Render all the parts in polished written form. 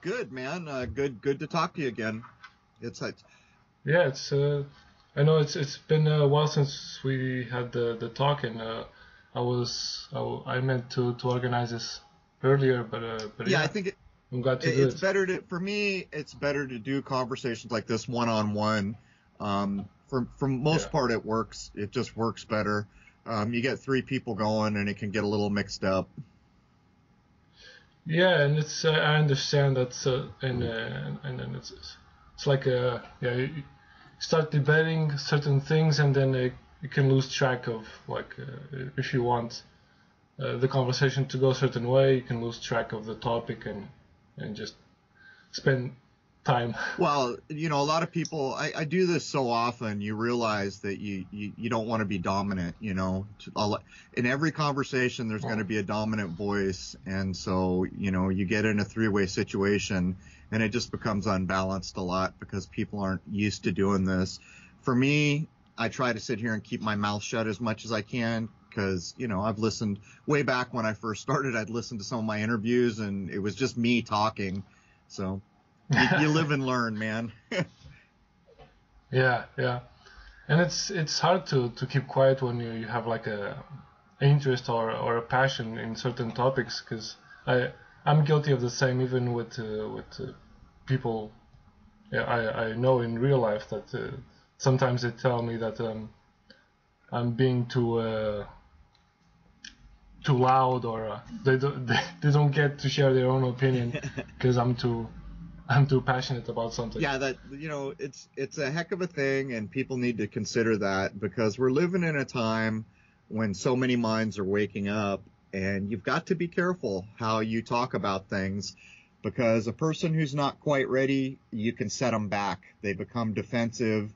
good, man. Good to talk to you again. It's Yeah, it's I know it's been a while since we had the talk, and I meant to organize this earlier, but yeah. I think I'm glad to do it's better to, for me, it's better to do conversations like this one-on-one. For most part, it works. It just works better. You get three people going, and it can get a little mixed up. Yeah, and it's I understand that, and then it's like you start debating certain things, and then you can lose track of, like, if you want the conversation to go a certain way, you can lose track of the topic and just spend time. Well, a lot of people, I do this so often, you realize that you don't want to be dominant, in every conversation, there's going to be a dominant voice. And so, you get in a three-way situation and it just becomes unbalanced a lot because people aren't used to doing this. For me, I try to sit here and keep my mouth shut as much as I can because, I've listened way back when I first started, I'd listened to some of my interviews and it was just me talking. So you live and learn, man. Yeah, and it's hard to keep quiet when you have like a interest or a passion in certain topics, because I'm guilty of the same, even with people I know in real life, that sometimes they tell me that I'm being too loud, or they don't get to share their own opinion because I'm too passionate about something. Yeah, that it's a heck of a thing, and people need to consider that because we're living in a time when so many minds are waking up, and you've got to be careful how you talk about things, because a person who's not quite ready, you can set them back. They become defensive.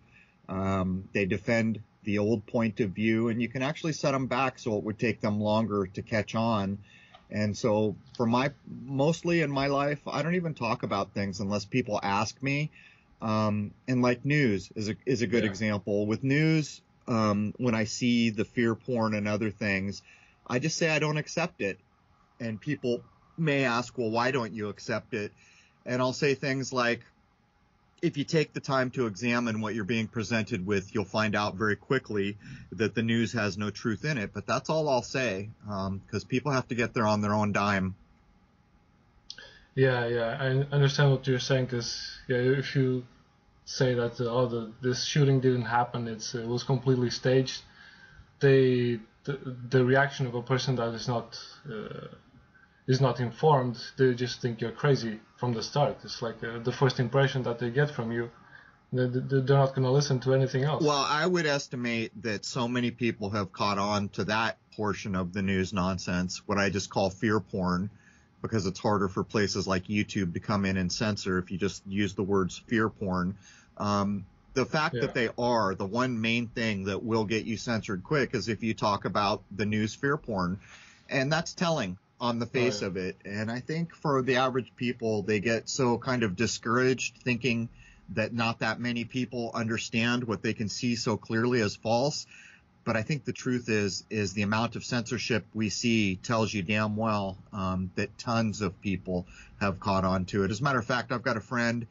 They defend the old point of view, and you can actually set them back so it would take them longer to catch on. And so mostly in my life, I don't even talk about things unless people ask me. And like news is a good example. With news, when I see the fear porn and other things, I just say I don't accept it. And people may ask, well, why don't you accept it? And I'll say things like, if you take the time to examine what you're being presented with, you'll find out very quickly that the news has no truth in it. But that's all I'll say, because people have to get there on their own dime. Yeah, I understand what you're saying, because if you say that this shooting didn't happen, it was completely staged, the reaction of a person that is not informed, they just think you're crazy from the start. It's like the first impression that they get from you, they're not going to listen to anything else. Well, I would estimate that so many people have caught on to that portion of the news nonsense, what I just call fear porn, because it's harder for places like YouTube to come in and censor if you just use the words fear porn. The fact that they are, the one main thing that will get you censored quick is if you talk about the news fear porn. And that's telling on the face of it. And I think for the average people, they get so kind of discouraged thinking that not that many people understand what they can see so clearly as false. But I think the truth is the amount of censorship we see tells you damn well that tons of people have caught on to it. As a matter of fact, I've got a friend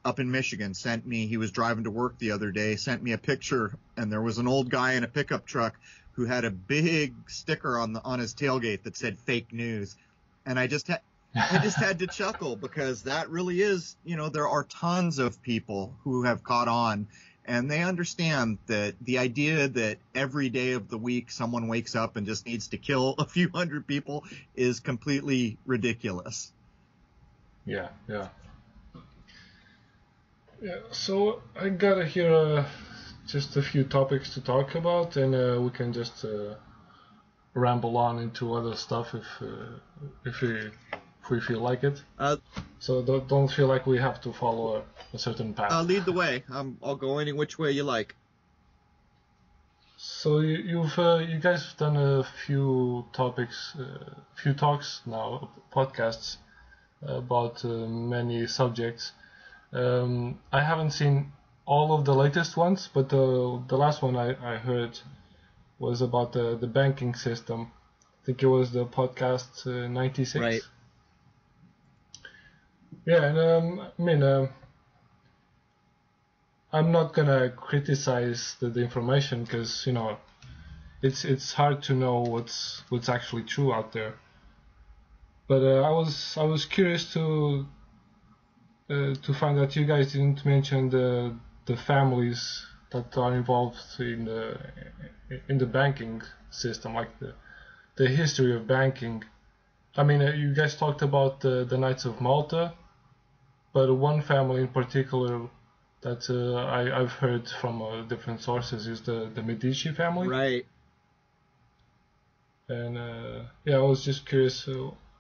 up in Michigan he was driving to work the other day, sent me a picture, and there was an old guy in a pickup truck who had a big sticker on his tailgate that said fake news. And I just had to chuckle, because that really is, there are tons of people who have caught on, and they understand that the idea that every day of the week someone wakes up and just needs to kill a few hundred people is completely ridiculous. Yeah. So I got here just a few topics to talk about, and we can just ramble on into other stuff if we feel like it. So don't feel like we have to follow a certain path. Lead the way. I'll go any which way you like. So you guys have done a few talks now, podcasts about many subjects. I haven't seen all of the latest ones, but the last one I heard was about the banking system. I think it was the podcast 96. Right. Yeah, and I mean, I'm not gonna criticize the information because it's hard to know what's actually true out there. But I was curious to find out you guys didn't mention the families that are involved in the banking system, like the history of banking. I mean, you guys talked about the Knights of Malta, but one family in particular that I've heard from different sources is the Medici family. Right. And yeah, I was just curious,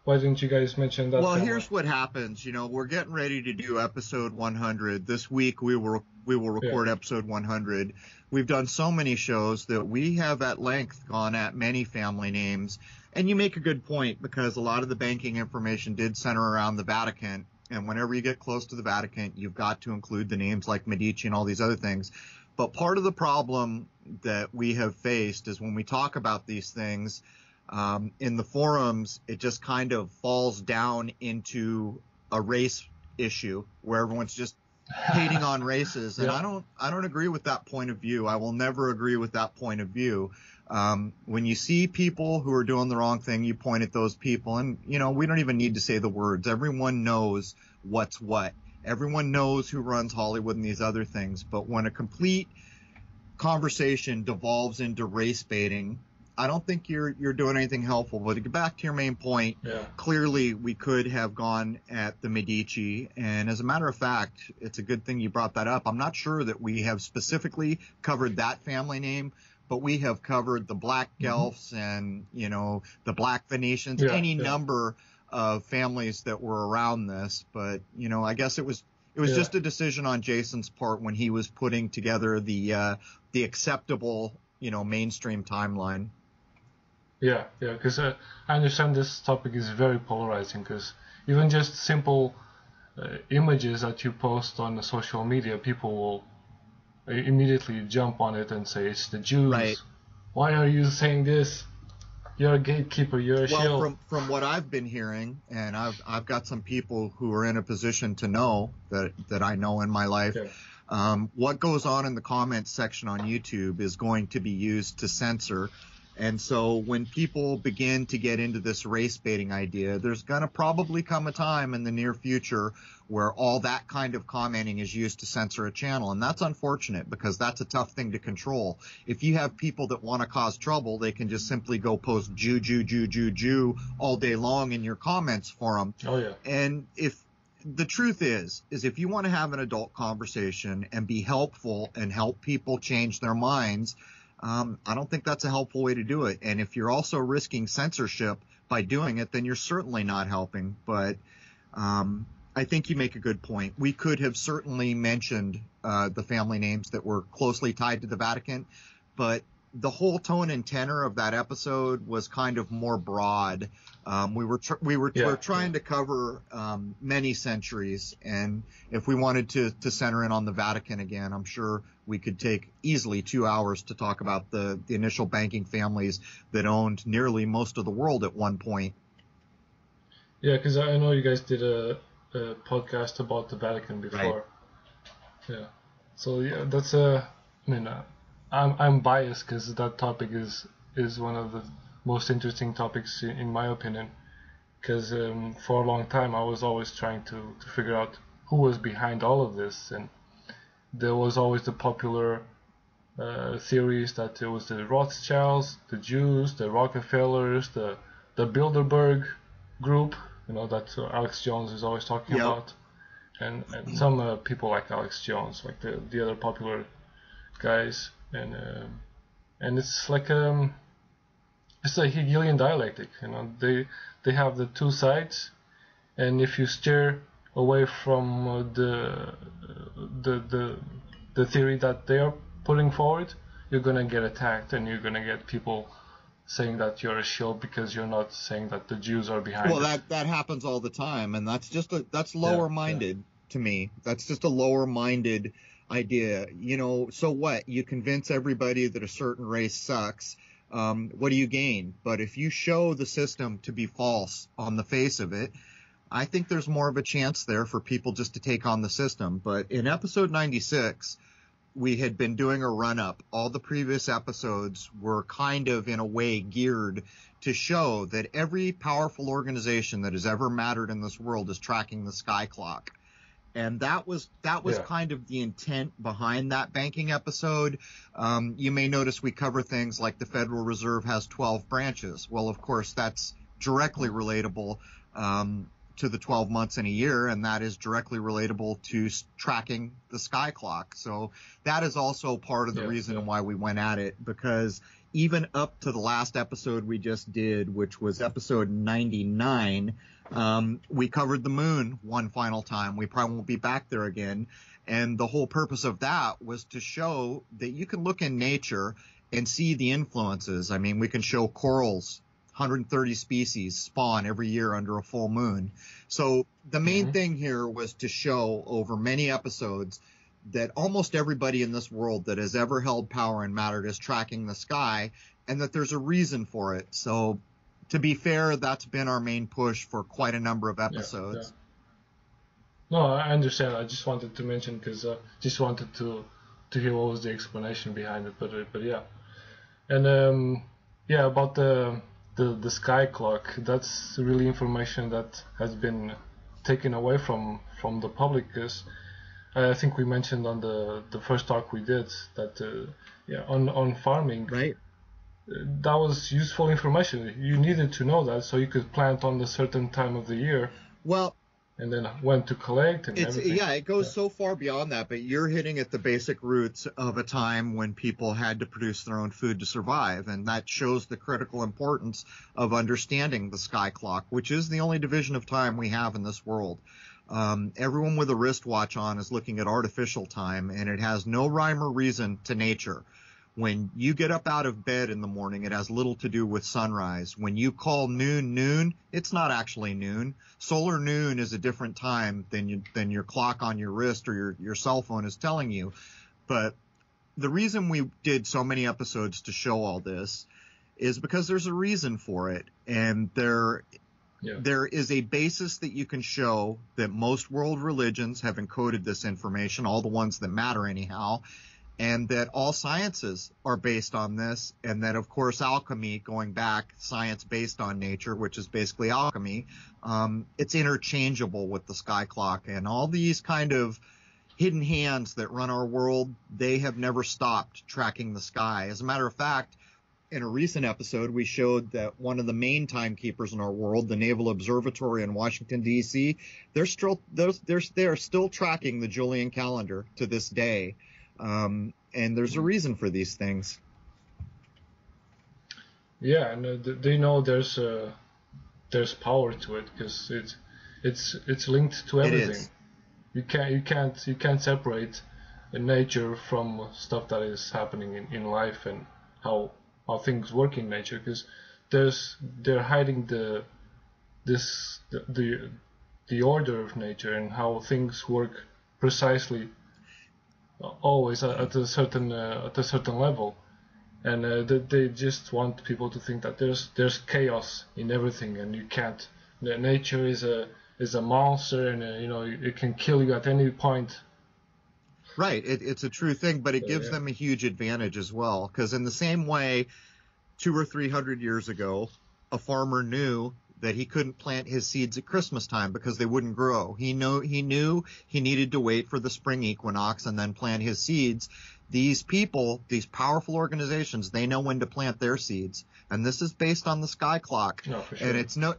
why didn't you guys mention that Well, family? here's what happens. We're getting ready to do episode 100. This week we will record episode 100. We've done so many shows that we have at length gone at many family names. And you make a good point, because a lot of the banking information did center around the Vatican. And whenever you get close to the Vatican, you've got to include the names like Medici and all these other things. But part of the problem that we have faced is when we talk about these things, in the forums, it just kind of falls down into a race issue where everyone's just hating on races. And I don't agree with that point of view. I will never agree with that point of view. When you see people who are doing the wrong thing, you point at those people, and we don't even need to say the words. Everyone knows what's what. Everyone knows who runs Hollywood and these other things. But when a complete conversation devolves into race baiting, I don't think you're doing anything helpful. But to get back to your main point, clearly we could have gone at the Medici. And as a matter of fact, it's a good thing you brought that up. I'm not sure that we have specifically covered that family name, but we have covered the Black Guelphs and, the Black Venetians, any number of families that were around this. But, I guess it was just a decision on Jason's part when he was putting together the acceptable, mainstream timeline. Yeah, because I understand this topic is very polarizing, because even just simple images that you post on the social media, people will immediately jump on it and say it's the Jews. Right. Why are you saying this? You're a gatekeeper. You're a shield. Well, from what I've been hearing, and I've got some people who are in a position to know that I know in my life. Yeah. What goes on in the comments section on YouTube is going to be used to censor. And so when people begin to get into this race baiting idea, there's going to probably come a time in the near future where all that kind of commenting is used to censor a channel. And that's unfortunate, because that's a tough thing to control. If you have people that want to cause trouble, they can just simply go post Jew, Jew, Jew, Jew, Jew all day long in your comments forum. Oh, yeah. And if the truth is if you want to have an adult conversation and be helpful and help people change their minds, I don't think that's a helpful way to do it. And if you're also risking censorship by doing it, then you're certainly not helping. But I think you make a good point. We could have certainly mentioned the family names that were closely tied to the Vatican, but the whole tone and tenor of that episode was kind of more broad. We were trying to cover many centuries, and if we wanted to center in on the Vatican again, I'm sure we could take easily 2 hours to talk about the initial banking families that owned nearly most of the world at one point. Yeah, because I know you guys did a podcast about the Vatican before. Right. Yeah. So yeah, that's I'm biased because that topic is one of the most interesting topics in my opinion. Because for a long time I was always trying to figure out who was behind all of this, and there was always the popular theories that it was the Rothschilds, the Jews, the Rockefellers, the Bilderberg group, that Alex Jones is always talking about, and some people like Alex Jones, like the other popular guys, and it's like it's a Hegelian dialectic. They have the two sides, and if you steer away from the theory that they are putting forward, you're gonna get attacked, and you're gonna get people saying that you're a shield because you're not saying that the Jews are behind it. Well, that happens all the time, and that's lower-minded to me. That's just a lower-minded idea. So what? You convince everybody that a certain race sucks. What do you gain? But if you show the system to be false on the face of it, I think there's more of a chance there for people just to take on the system. But in episode 96, we had been doing a run-up. All the previous episodes were kind of, in a way, geared to show that every powerful organization that has ever mattered in this world is tracking the sky clock. And that was kind of the intent behind that banking episode. You may notice we cover things like the Federal Reserve has 12 branches. Well, of course, that's directly relatable to the 12 months in a year, and that is directly relatable to tracking the sky clock. So that is also part of the reason why we went at it, because even up to the last episode we just did, which was episode 99, we covered the moon one final time. We probably won't be back there again. And the whole purpose of that was to show that you can look in nature and see the influences. I mean, we can show corals, 130 species spawn every year under a full moon. So the main thing here was to show over many episodes that almost everybody in this world that has ever held power and mattered is tracking the sky, and that there's a reason for it. So to be fair, that's been our main push for quite a number of episodes. No, I understand. I just wanted to mention because just wanted to hear what was the explanation behind it. But yeah, and about the sky clock. That's really information that has been taken away from the public, because I think we mentioned on the first talk we did that on farming, right? That was useful information. You needed to know that so you could plant on a certain time of the year. Well, and then when to collect and everything. Yeah, it goes so far beyond that, but you're hitting at the basic roots of a time when people had to produce their own food to survive, and that shows the critical importance of understanding the sky clock, which is the only division of time we have in this world. Everyone with a wristwatch on is looking at artificial time, and it has no rhyme or reason to nature. When you get up out of bed in the morning, it has little to do with sunrise. When you call noon, it's not actually noon. Solar noon is a different time than your clock on your wrist or your cell phone is telling you. But the reason we did so many episodes to show all this is because there's a reason for it. And there is a basis that you can show that most world religions have encoded this information, all the ones that matter anyhow, and that all sciences are based on this, and that, of course, alchemy, going back, science based on nature, which is basically alchemy, it's interchangeable with the sky clock. And all these kind of hidden hands that run our world, they have never stopped tracking the sky. As a matter of fact, in a recent episode, we showed that one of the main timekeepers in our world, the Naval Observatory in Washington, D.C., they're still tracking the Julian calendar to this day. And there's a reason for these things. Yeah, and they know there's power to it because it's linked to everything. You can't separate nature from stuff that is happening in life and how things work in nature, because they're hiding the order of nature and how things work precisely, always at a certain level, and they just want people to think that there's chaos in everything, and you can't. Nature is a monster, and it can kill you at any point. Right, it's a true thing, but it gives them a huge advantage as well, because in the same way, 200 or 300 years ago, a farmer knew that he couldn't plant his seeds at Christmas time because they wouldn't grow. He knew he needed to wait for the spring equinox and then plant his seeds. These people, these powerful organizations, they know when to plant their seeds. And this is based on the sky clock. No, for sure. And it's no,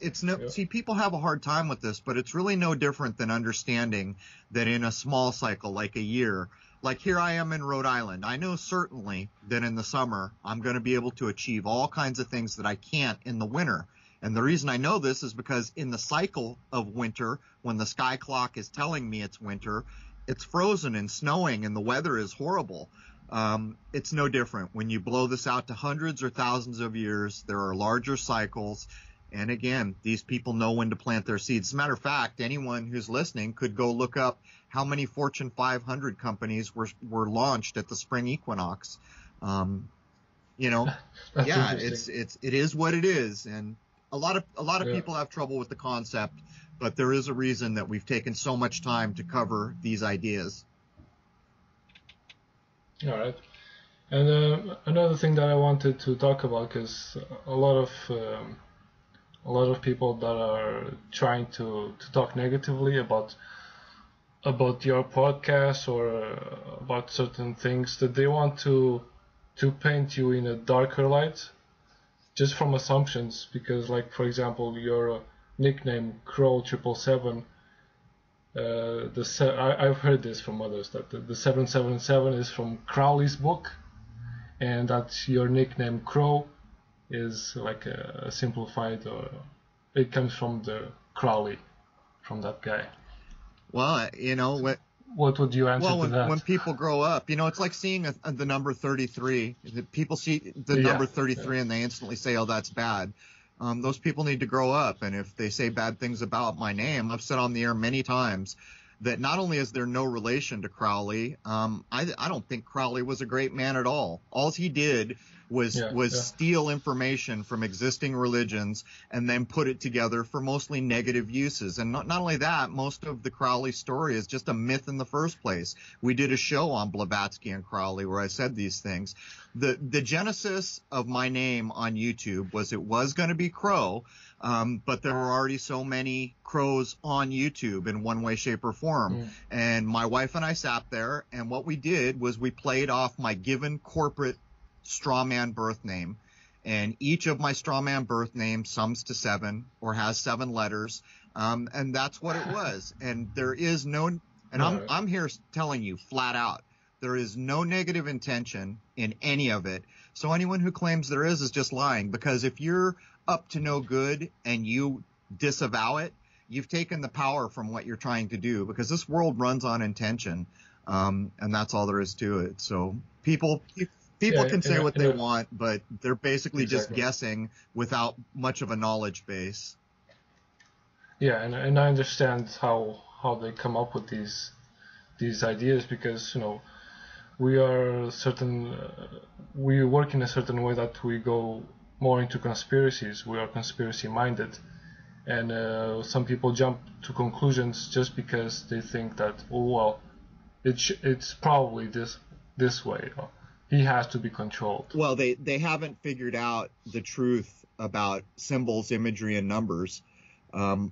see, people have a hard time with this, but it's really no different than understanding that in a small cycle, like a year, like here I am in Rhode Island, I know certainly that in the summer, I'm going to be able to achieve all kinds of things that I can't in the winter. And the reason I know this is because in the cycle of winter, when the sky clock is telling me it's winter, it's frozen and snowing and the weather is horrible. It's no different. When you blow this out to hundreds or thousands of years, there are larger cycles. And again, these people know when to plant their seeds. As a matter of fact, anyone who's listening could go look up how many Fortune 500 companies were launched at the spring equinox. It is what it is. And a lot of people have trouble with the concept, but there is a reason that we've taken so much time to cover these ideas. All right. And another thing that I wanted to talk about, because a lot of people that are trying to talk negatively about your podcast or about certain things, that they want to paint you in a darker light, just from assumptions. Because, like, for example, your nickname Crrow777. I've heard this from others, that the 777 is from Crowley's book, and that your nickname Crow is like a simplified, or it comes from the Crowley, from that guy. Well, what would you answer to that? When people grow up, it's like seeing the number 33. People see the number 33 and they instantly say, oh, that's bad. Those people need to grow up. And if they say bad things about my name, I've said on the air many times that not only is there no relation to Crowley, I don't think Crowley was a great man at all. All he did was steal information from existing religions and then put it together for mostly negative uses. And not only that, most of the Crowley story is just a myth in the first place. We did a show on Blavatsky and Crowley where I said these things. The genesis of my name on YouTube was it was going to be Crow, but there were already so many Crrows on YouTube in one way, shape, or form. And my wife and I sat there, and what we did was we played off my given corporate strawman birth name, and each of my strawman birth names sums to 7 or has 7 letters, and that's what it was. And there is no, and I'm here telling you flat out, there is no negative intention in any of it. So anyone who claims there is just lying, because if you're up to no good and you disavow it, you've taken the power from what you're trying to do, because this world runs on intention, and that's all there is to it. So people can say what they want, but they're basically just guessing without much of a knowledge base. Yeah, and I understand how they come up with these ideas, because we work in a certain way that we go more into conspiracies. We are conspiracy minded, and some people jump to conclusions just because they think that, it's probably this way. He has to be controlled. Well, they haven't figured out the truth about symbols, imagery, and numbers.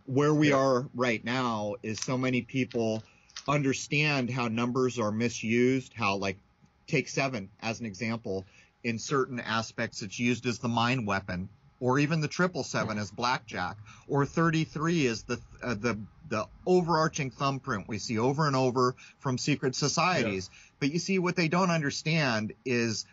Where we are right now is so many people understand how numbers are misused, how, like, take 7 as an example. In certain aspects, it's used as the mind weapon, or even the 777 as blackjack, or 33 is the overarching thumbprint we see over and over from secret societies. Yeah. But you see, what they don't understand is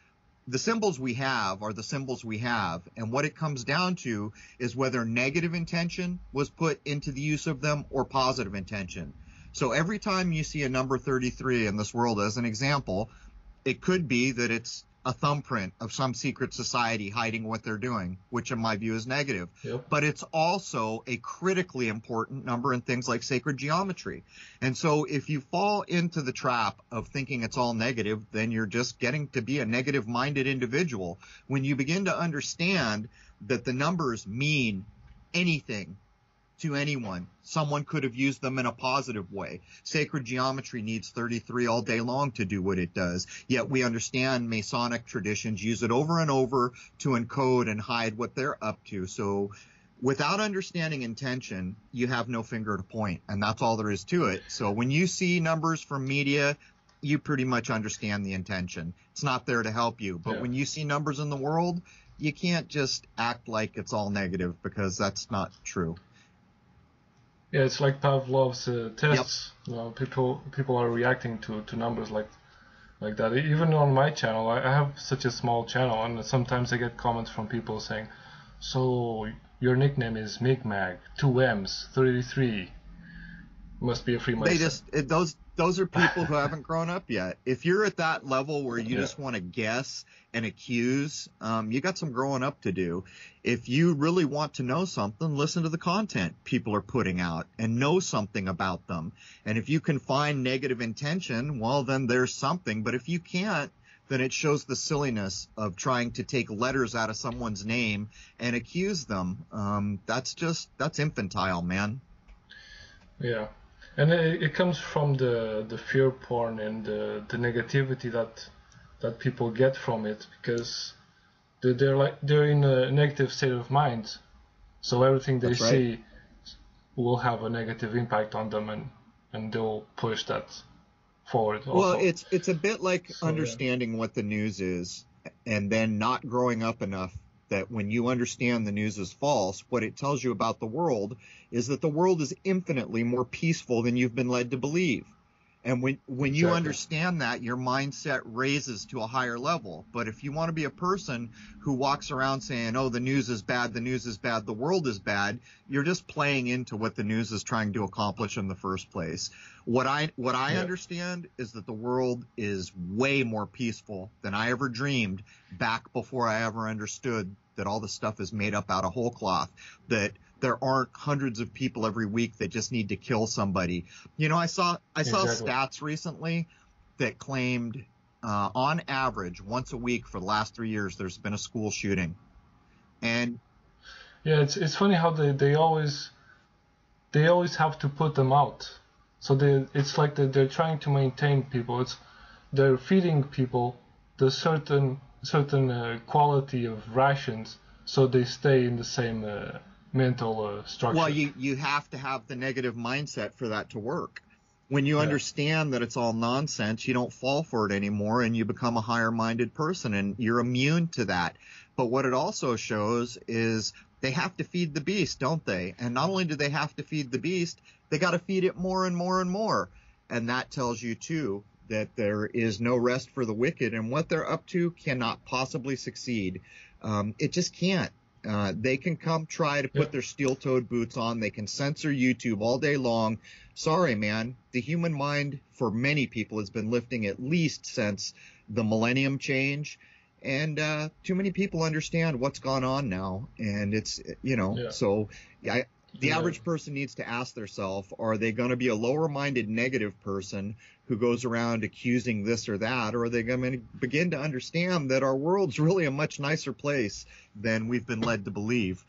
the symbols we have are the symbols we have, and what it comes down to is whether negative intention was put into the use of them or positive intention. So every time you see a number 33 in this world, as an example, it could be that it's a thumbprint of some secret society hiding what they're doing, which in my view is negative. Yep. But it's also a critically important number in things like sacred geometry. And so if you fall into the trap of thinking it's all negative, then you're just getting to be a negative-minded individual. When you begin to understand that the numbers mean anything to anyone, someone could have used them in a positive way. Sacred geometry needs 33 all day long to do what it does. Yet we understand Masonic traditions use it over and over to encode and hide what they're up to. So without understanding intention, you have no finger to point, and that's all there is to it. So when you see numbers from media, you pretty much understand the intention. It's not there to help you. But when you see numbers in the world, you can't just act like it's all negative, because that's not true. Yeah, it's like Pavlov's tests. Yep. People are reacting to numbers like that. Even on my channel, I have such a small channel, and sometimes I get comments from people saying, "So your nickname is Micmac, 2 M's, 33. Must be a Freemason." Those are people who haven't grown up yet. If you're at that level where you just want to guess and accuse, you got some growing up to do. If you really want to know something, listen to the content people are putting out and know something about them. And if you can find negative intention, well, then there's something. But if you can't, then it shows the silliness of trying to take letters out of someone's name and accuse them. That's infantile, man. Yeah, and it comes from the fear porn and the negativity that people get from it, because they're in a negative state of mind, so everything they That's right. see will have a negative impact on them, and they'll push that forward Well, also. it's a bit like So yeah, understanding what the news is and then not growing up enough that when you understand the news is false, what it tells you about the world is that the world is infinitely more peaceful than you've been led to believe. And when you exactly. understand that, your mindset raises to a higher level. But if you want to be a person who walks around saying, oh, the news is bad, the news is bad, the world is bad, you're just playing into what the news is trying to accomplish in the first place. What I Yeah, understand is that the world is way more peaceful than I ever dreamed back before I ever understood that all the stuff is made up out of whole cloth, that there aren't hundreds of people every week that just need to kill somebody. You know, I saw exactly. stats recently that claimed on average once a week for the last 3 years there's been a school shooting. And Yeah, it's funny how they always have to put them out. So it's like they're trying to maintain people. They're feeding people the certain quality of rations, so they stay in the same mental well, structure. you have to have the negative mindset for that to work. When you Yeah, understand that it's all nonsense, you don't fall for it anymore and you become a higher minded person and you're immune to that. But what it also shows is they have to feed the beast, don't they? And not only do they have to feed the beast, they got to feed it more and more and more. And that tells you too that there is no rest for the wicked, and what they're up to cannot possibly succeed. It just can't. They can come try to yeah, put their steel-toed boots on. They can censor YouTube all day long. Sorry, man. The human mind for many people has been lifting at least since the millennium change. And too many people understand what's gone on now. And it's, yeah, so the yeah. average person needs to ask themselves, are they going to be a lower-minded negative person who goes around accusing this or that, or are they going to begin to understand that our world's really a much nicer place than we've been led to believe?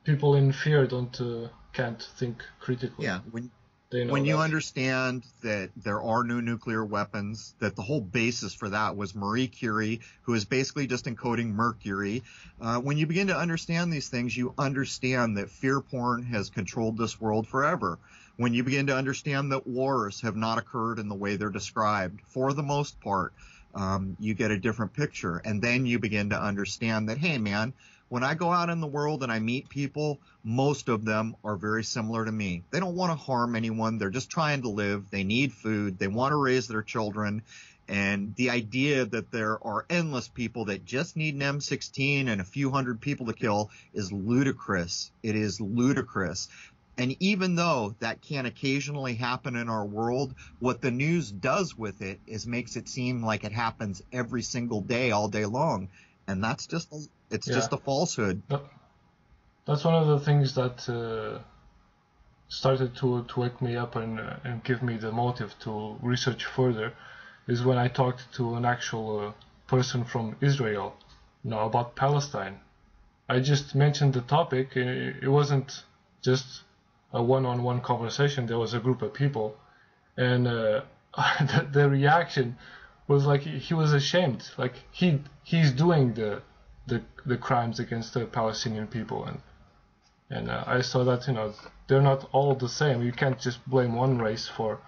People in fear don't can't think critically. Yeah, They know when you that. understand that there are no nuclear weapons, that the whole basis for that was Marie Curie, who is basically just encoding mercury. When you begin to understand these things, you understand that fear porn has controlled this world forever. When you begin to understand that wars have not occurred in the way they're described, for the most part, you get a different picture. And then you begin to understand that, hey, man, when I go out in the world and I meet people, most of them are very similar to me. They don't want to harm anyone. They're just trying to live. They need food. They want to raise their children. And the idea that there are endless people that just need an M16 and a few hundred people to kill is ludicrous. It is ludicrous. And even though that can occasionally happen in our world, what the news does with it is makes it seem like it happens every single day, all day long. And it's Yeah, just a falsehood. that, that's one of the things that started to wake me up and give me the motive to research further is when I talked to an actual person from Israel, about Palestine. I just mentioned the topic. It wasn't just a one-on-one conversation. There was a group of people, and the reaction was like he was ashamed. Like he's doing the crimes against the Palestinian people, and I saw that they're not all the same. You can't just blame one race for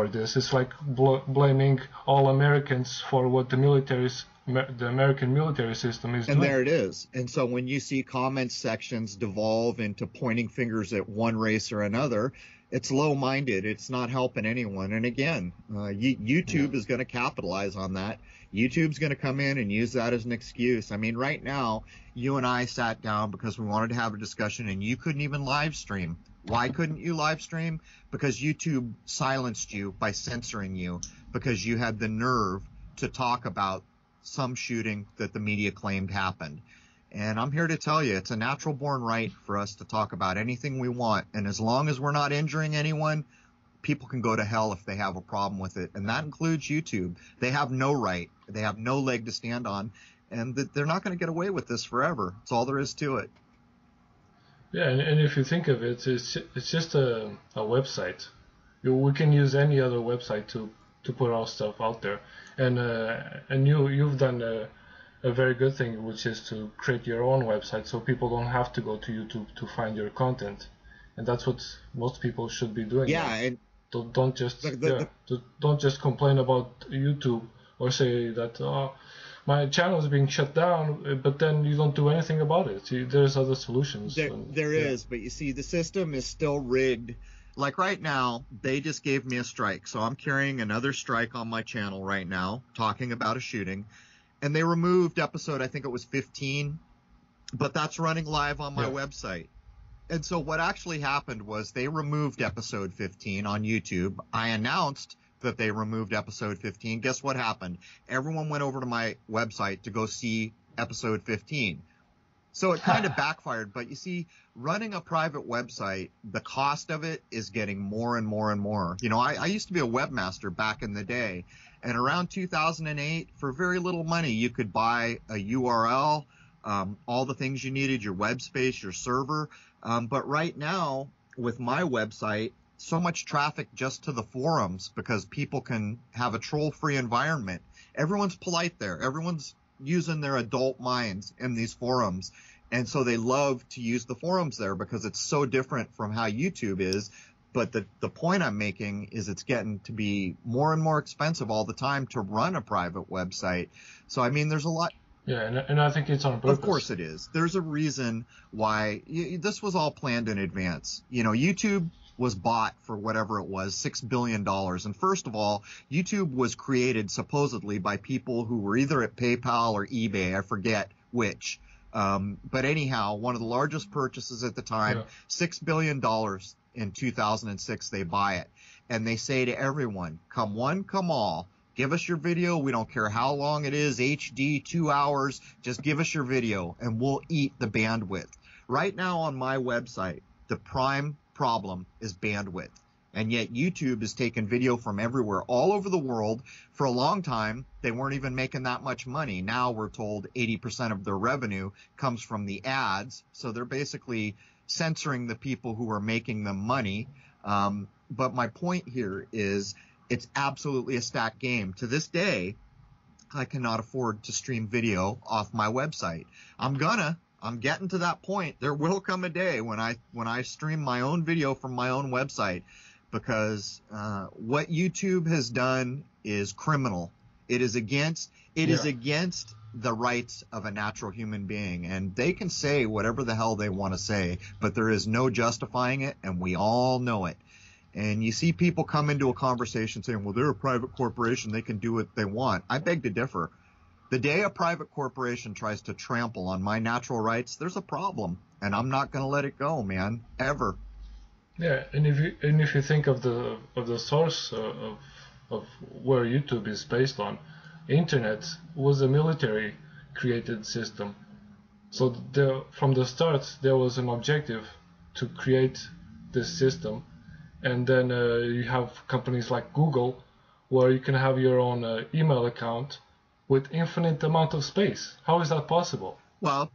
this. It's like blaming all Americans for what the American military system is And doing. there it is. And so when you see comment sections devolve into pointing fingers at one race or another, it's low-minded. It's not helping anyone. And again, Yeah, YouTube is going to capitalize on that. YouTube's going to come in and use that as an excuse. I mean, right now, you and I sat down because we wanted to have a discussion, and you couldn't even live stream. Why couldn't you live stream? Because YouTube silenced you by censoring you, because you had the nerve to talk about some shooting that the media claimed happened. And I'm here to tell you, it's a natural born right for us to talk about anything we want. And as long as we're not injuring anyone, people can go to hell if they have a problem with it. And that includes YouTube. They have no right. They have no leg to stand on. And they're not going to get away with this forever. That's all there is to it. Yeah, and if you think of it, it's just a website. We can use any other website to put our stuff out there, and you've done a very good thing, which is to create your own website so people don't have to go to YouTube to find your content, and that's what most people should be doing Yeah, now. and Don't just the don't just complain about YouTube or say that my channel is being shut down, but then you don't do anything about it. There's other solutions. there is, but you see, the system is still rigged. Like right now, they just gave me a strike, so I'm carrying another strike on my channel right now, talking about a shooting, and they removed episode, I think it was 15, but that's running live on my website. And so what actually happened was they removed episode 15 on YouTube. I announced that they removed episode 15. Guess what happened? Everyone went over to my website to go see episode 15. So it kind of backfired. But you see, running a private website, the cost of it is getting more and more and more. You know, I used to be a webmaster back in the day. And around 2008, for very little money, you could buy a URL, all the things you needed, your web space, your server. But right now, with my website, so much traffic just to the forums because people can have a troll-free environment. Everyone's polite there. Everyone's using their adult minds in these forums. And so they love to use the forums there because it's so different from how YouTube is. But the point I'm making is it's getting to be more and more expensive all the time to run a private website. So, I mean, there's a lot. Yeah, and I think it's on purpose. Of course it is. There's a reason why this was all planned in advance. You know, YouTube was bought for whatever it was, $6 billion. And first of all, YouTube was created supposedly by people who were either at PayPal or eBay. I forget which. But anyhow, one of the largest purchases at the time, $6 billion in 2006, they buy it. And they say to everyone, come one, come all. Give us your video. We don't care how long it is, HD, 2 hours. Just give us your video and we'll eat the bandwidth. Right now on my website, the prime problem is bandwidth. And yet YouTube is taking video from everywhere, all over the world. For a long time, they weren't even making that much money. Now we're told 80% of their revenue comes from the ads. So they're basically censoring the people who are making them money. But my point here is it's absolutely a stacked game. To this day, I cannot afford to stream video off my website. I'm getting to that point. There will come a day when I stream my own video from my own website, because what YouTube has done is criminal. It is against the rights of a natural human being, and they can say whatever the hell they want to say, but there is no justifying it, and we all know it. And you see people come into a conversation saying, well, they're a private corporation, they can do what they want. I beg to differ. The day a private corporation tries to trample on my natural rights, there's a problem, and I'm not going to let it go, man, ever. Yeah, and if you think of the source of where YouTube is based on, internet was a military created system. So from the start there was an objective to create this system, and then you have companies like Google, where you can have your own email account with infinite amount of space. How is that possible? Well,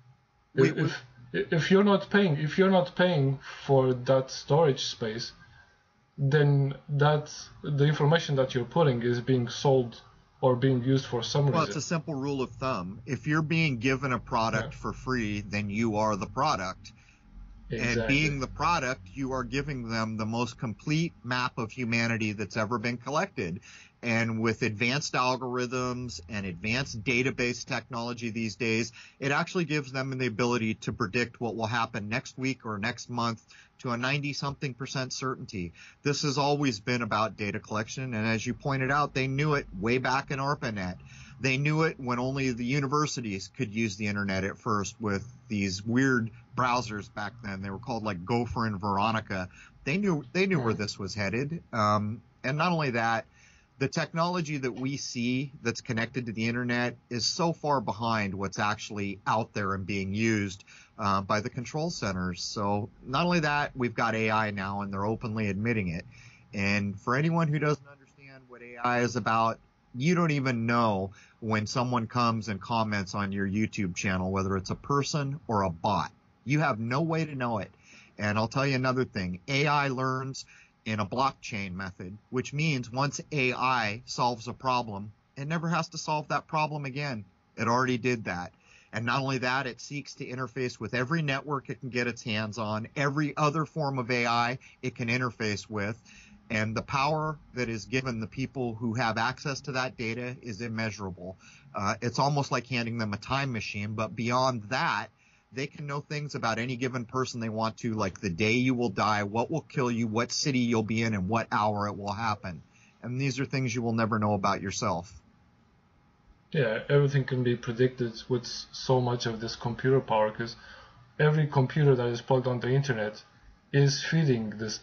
if you're not paying for that storage space, then the information that you're putting is being sold or being used for some reason. Well, it's a simple rule of thumb. If you're being given a product for free, then you are the product. Exactly. And being the product, you are giving them the most complete map of humanity that's ever been collected. And with advanced algorithms and advanced database technology these days, it actually gives them the ability to predict what will happen next week or next month to a 90-something% certainty. This has always been about data collection. And as you pointed out, they knew it way back in ARPANET. They knew it when only the universities could use the internet at first with these weird browsers back then. They were called like Gopher and Veronica. They knew where this was headed. And not only that, the technology that we see that's connected to the internet is so far behind what's actually out there and being used by the control centers. So not only that, we've got AI now, and they're openly admitting it. And for anyone who doesn't understand what AI is about, you don't even know when someone comes and comments on your YouTube channel, whether it's a person or a bot. You have no way to know it. And I'll tell you another thing. AI learns in a blockchain method, which means once AI solves a problem, it never has to solve that problem again. It already did that. And not only that, it seeks to interface with every network it can get its hands on, every other form of AI it can interface with. And the power that is given the people who have access to that data is immeasurable. It's almost like handing them a time machine, but beyond that, they can know things about any given person they want to, like the day you will die, what will kill you, what city you'll be in, and what hour it will happen. And these are things you will never know about yourself. Yeah, everything can be predicted with so much of this computer power, because every computer that is plugged on the internet is feeding this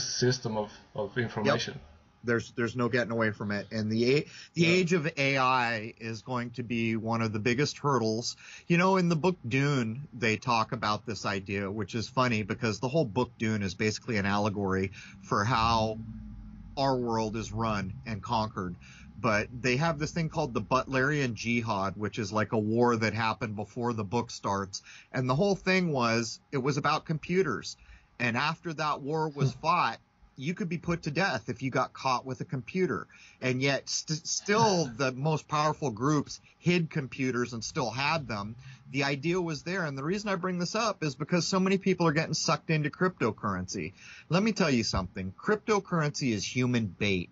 system of information. Yep. There's no getting away from it. And the age of AI is going to be one of the biggest hurdles. You know, in the book Dune, they talk about this idea, which is funny because the whole book Dune is basically an allegory for how our world is run and conquered. But they have this thing called the Butlerian Jihad, which is like a war that happened before the book starts. And the whole thing it was about computers. And after that war was fought, you could be put to death if you got caught with a computer. And yet still the most powerful groups hid computers and still had them. The idea was there. And the reason I bring this up is because so many people are getting sucked into cryptocurrency. Let me tell you something. Cryptocurrency is human bait.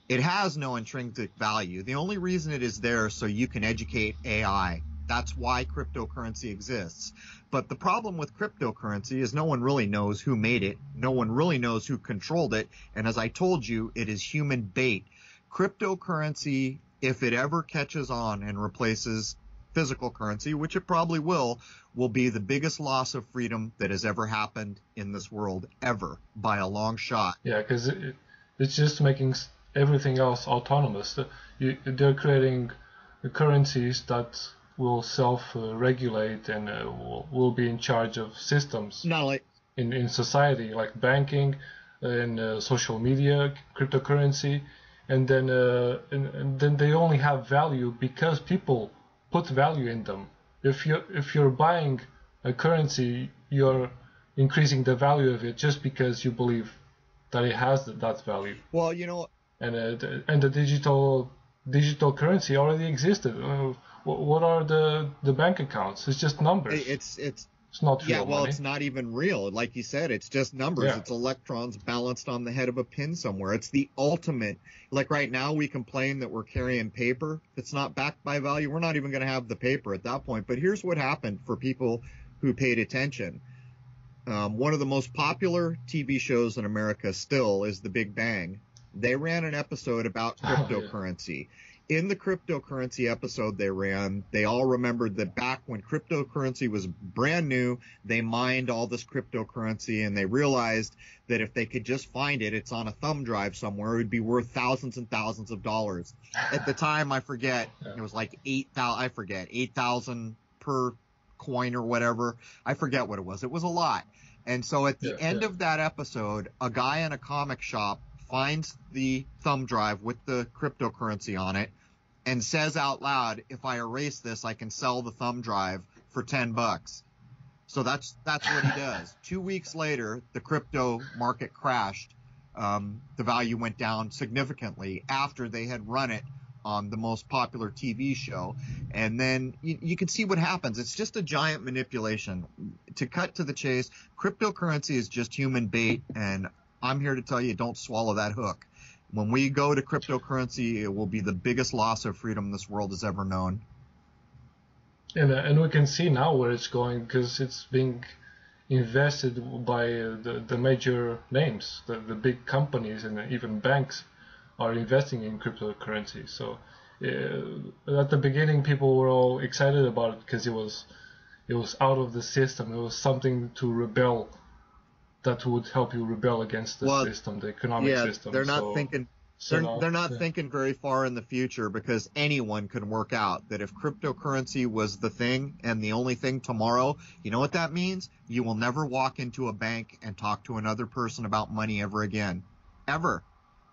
It has no intrinsic value. The only reason it is there is so you can educate AI. That's why cryptocurrency exists. But the problem with cryptocurrency is no one really knows who made it. No one really knows who controlled it. And as I told you, it is human bait. Cryptocurrency, if it ever catches on and replaces physical currency, which it probably will be the biggest loss of freedom that has ever happened in this world, ever, by a long shot. Yeah, because it's just making everything else autonomous. They're creating currencies that will self-regulate and will be in charge of systems in society, like banking and social media, cryptocurrency, and then they only have value because people put value in them. If you're buying a currency, you're increasing the value of it just because you believe that it has that value. Well, you know. And the digital currency already existed. What are the bank accounts? It's just numbers. It's not real yeah, well, money. It's not even real. Like you said, it's just numbers. Yeah. It's electrons balanced on the head of a pin somewhere. It's the ultimate. Like right now, we complain that we're carrying paper that's not backed by value. We're not even going to have the paper at that point. But here's what happened for people who paid attention. One of the most popular TV shows in America still is The Big Bang. They ran an episode about cryptocurrency. In the cryptocurrency episode they ran, they all remembered that back when cryptocurrency was brand new, they mined all this cryptocurrency and they realized that if they could just find it, it's on a thumb drive somewhere, it would be worth thousands and thousands of dollars. At the time, I forget, it was like 8,000 per coin or whatever. I forget what it was. It was a lot. And so at the end of that episode, a guy in a comic shop finds the thumb drive with the cryptocurrency on it and says out loud, if I erase this, I can sell the thumb drive for $10. So that's what he does. 2 weeks later, the crypto market crashed. The value went down significantly after they had run it on the most popular TV show. And then you can see what happens. It's just a giant manipulation. To cut to the chase, cryptocurrency is just human bait, and I'm here to tell you, don't swallow that hook. When we go to cryptocurrency, it will be the biggest loss of freedom this world has ever known. And we can see now where it's going because it's being invested by the major names, the big companies and even banks are investing in cryptocurrency. So at the beginning, people were all excited about it because it was out of the system. It was something to rebel. That would help you rebel against the system, the economic system. They're not thinking. They're not thinking very far in the future because anyone can work out that if cryptocurrency was the thing and the only thing tomorrow, you know what that means? You will never walk into a bank and talk to another person about money ever again. Ever.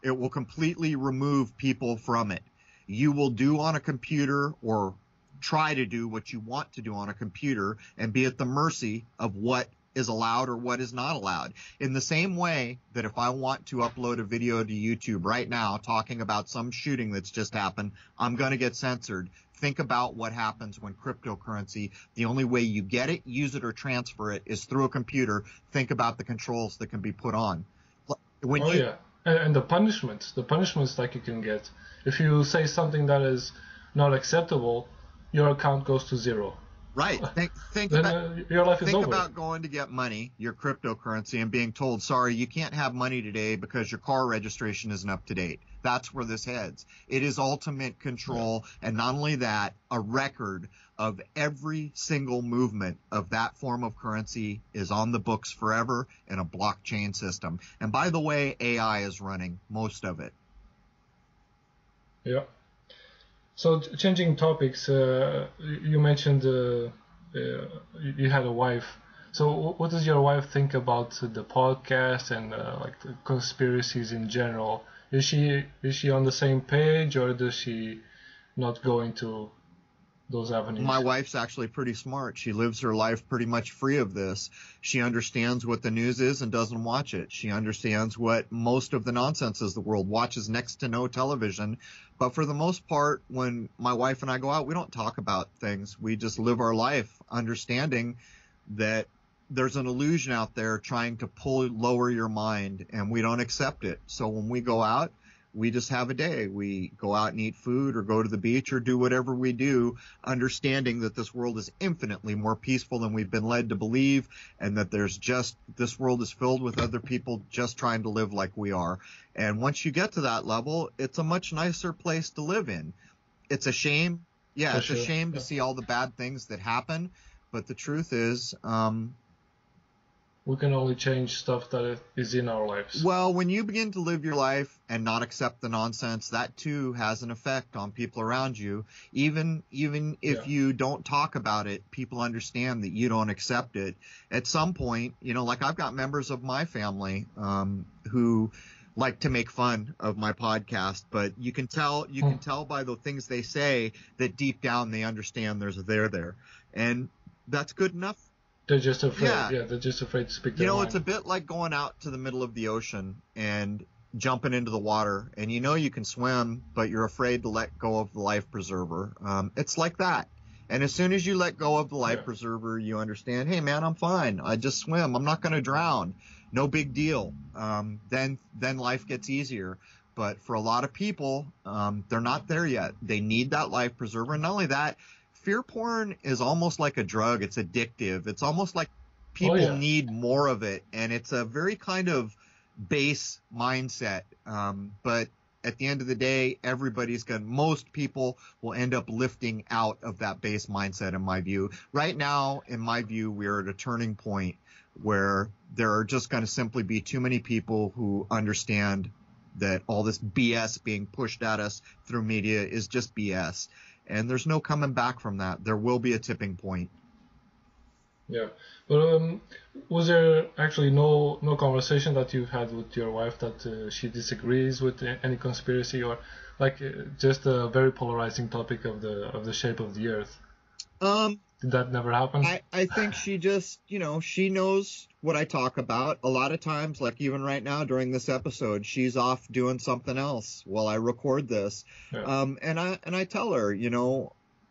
It will completely remove people from it. You will do on a computer or try to do what you want to do on a computer and be at the mercy of what is allowed or what is not allowed. In the same way that if I want to upload a video to YouTube right now talking about some shooting that's just happened, I'm going to get censored. Think about what happens when cryptocurrency, the only way you get it, use it, or transfer it is through a computer. Think about the controls that can be put on. Yeah. And the punishments that you can get. If you say something that is not acceptable, your account goes to zero. Right. Think your life is over. Think about going to get money, your cryptocurrency, and being told, sorry, you can't have money today because your car registration isn't up to date. That's where this heads. It is ultimate control, and not only that, a record of every single movement of that form of currency is on the books forever in a blockchain system. And by the way, AI is running most of it. Yeah. So changing topics, you mentioned you had a wife. So what does your wife think about the podcast and like the conspiracies in general? Is she on the same page, or does she not go into those avenues? My wife's actually pretty smart. She lives her life pretty much free of this. She understands what the news is and doesn't watch it. She understands what most of the nonsense is. The world watches next to no television. But for the most part, when my wife and I go out, we don't talk about things. We just live our life understanding that there's an illusion out there trying to lower your mind, and we don't accept it. So when we go out, we just have a day. We go out and eat food or go to the beach or do whatever we do, understanding that this world is infinitely more peaceful than we've been led to believe, and that this world is filled with other people just trying to live like we are. And once you get to that level, it's a much nicer place to live in. It's a shame. Yeah, it's a shame to see all the bad things that happen. But the truth is, we can only change stuff that is in our lives. Well, when you begin to live your life and not accept the nonsense, that too has an effect on people around you. Even if you don't talk about it, people understand that you don't accept it. At some point, like I've got members of my family who like to make fun of my podcast, but you can tell by the things they say that deep down they understand there's a there, and that's good enough. They're just afraid. Yeah, they're just afraid to speak their mind. It's a bit like going out to the middle of the ocean and jumping into the water, and you can swim, but you're afraid to let go of the life preserver. It's like that. And as soon as you let go of the life preserver, you understand, hey, man, I'm fine. I just swim. I'm not going to drown. No big deal. Then life gets easier. But for a lot of people, they're not there yet. They need that life preserver. And not only that, fear porn is almost like a drug. It's addictive. It's almost like people need more of it. And it's a very kind of base mindset. But at the end of the day, most people will end up lifting out of that base mindset, in my view. Right now, in my view, we're at a turning point where there are just going to simply be too many people who understand that all this BS being pushed at us through media is just BS. And there's no coming back from that. There will be a tipping point. Yeah, but was there actually no conversation that you had with your wife that she disagrees with any conspiracy, or just a very polarizing topic of the shape of the Earth? Did that never happen? I think she just, she knows what I talk about. A lot of times, like even right now during this episode, she's off doing something else while I record this. Yeah. And I tell her,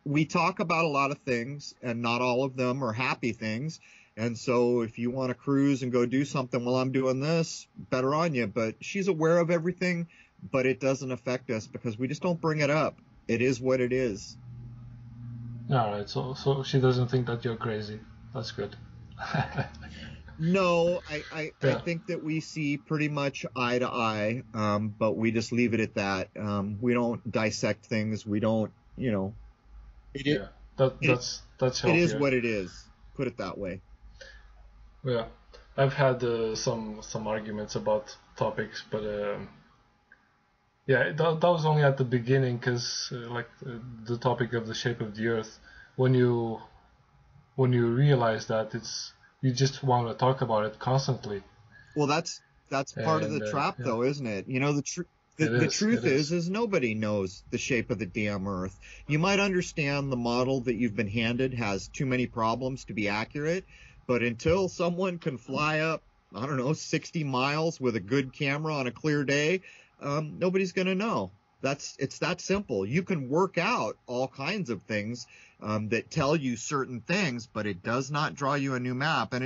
we talk about a lot of things, and not all of them are happy things. And so if you want to cruise and go do something while I'm doing this, better on you. But she's aware of everything, but it doesn't affect us because we just don't bring it up. It is what it is. All right, so she doesn't think that you're crazy. That's good. No, I think that we see pretty much eye to eye, but we just leave it at that. We don't dissect things. We don't, that's healthier. It is what it is. Put it that way. Yeah, I've had some arguments about topics, but that was only at the beginning, because the topic of the shape of the Earth, when you realize that you just want to talk about it constantly. Well, that's part of the trap, though, isn't it? The truth is nobody knows the shape of the damn Earth. You might understand the model that you've been handed has too many problems to be accurate, But until someone can fly up, I don't know, 60 miles with a good camera on a clear day, nobody's going to know. It's that simple. You can work out all kinds of things that tell you certain things, but it does not draw you a new map. And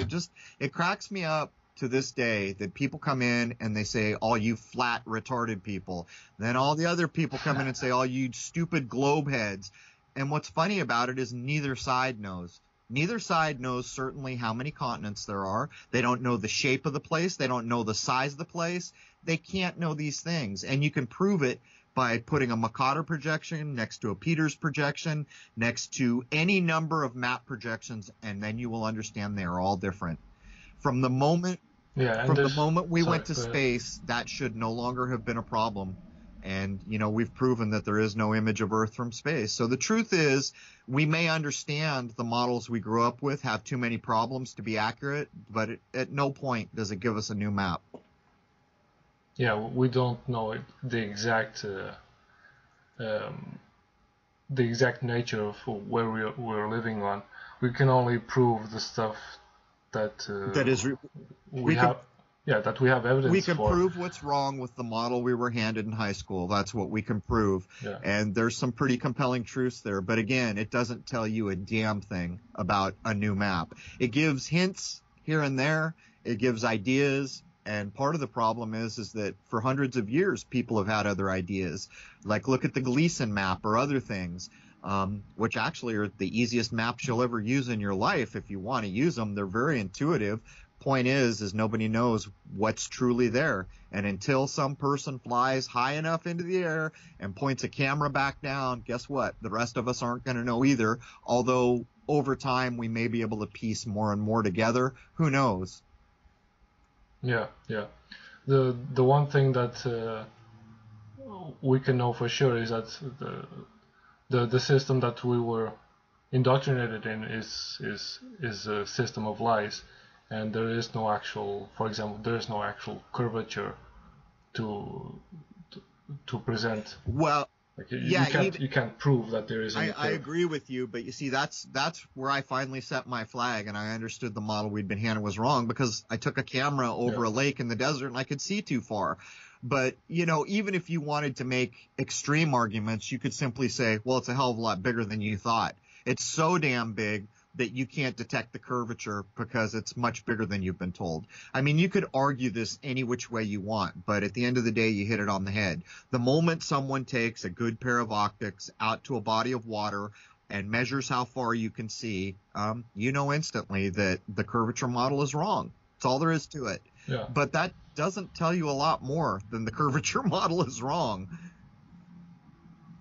it cracks me up to this day that people come in and they say, all you flat retarded people. Then all the other people come in and say, all you stupid globe heads. And what's funny about it is neither side knows. Neither side knows certainly how many continents there are. They don't know the shape of the place. They don't know the size of the place. They can't know these things. And you can prove it by putting a Mercator projection next to a Peters projection, next to any number of map projections, and then you will understand they are all different. From the moment we went to space, that should no longer have been a problem. And, we've proven that there is no image of Earth from space. So the truth is, we may understand the models we grew up with have too many problems to be accurate, but at no point does it give us a new map. Yeah, we don't know the exact nature of where we're living on. We can only prove the stuff that we have evidence for. We can prove what's wrong with the model we were handed in high school. That's what we can prove. Yeah. And there's some pretty compelling truths there. But again, it doesn't tell you a damn thing about a new map. It gives hints here and there. It gives ideas. And part of the problem is that for hundreds of years, people have had other ideas. Like look at the Gleason map or other things, which actually are the easiest maps you'll ever use in your life if you want to use them. They're very intuitive. Point is nobody knows what's truly there. And until some person flies high enough into the air and points a camera back down, guess what? The rest of us aren't going to know either. Although over time we may be able to piece more and more together. Who knows? Yeah. The one thing that we can know for sure is that the system that we were indoctrinated in is a system of lies, and there is no actual, for example, there is no actual curvature to present. Well, you can't prove that there is any curve. I agree with you, but you see, that's where I finally set my flag, and I understood the model we'd been handed was wrong because I took a camera over a lake in the desert and I could see too far. But, even if you wanted to make extreme arguments, you could simply say, well, it's a hell of a lot bigger than you thought. It's so damn big that you can't detect the curvature because it's much bigger than you've been told. I mean, you could argue this any which way you want, but at the end of the day, you hit it on the head. The moment someone takes a good pair of optics out to a body of water and measures how far you can see, you know instantly that the curvature model is wrong. That's all there is to it. Yeah. But that doesn't tell you a lot more than the curvature model is wrong.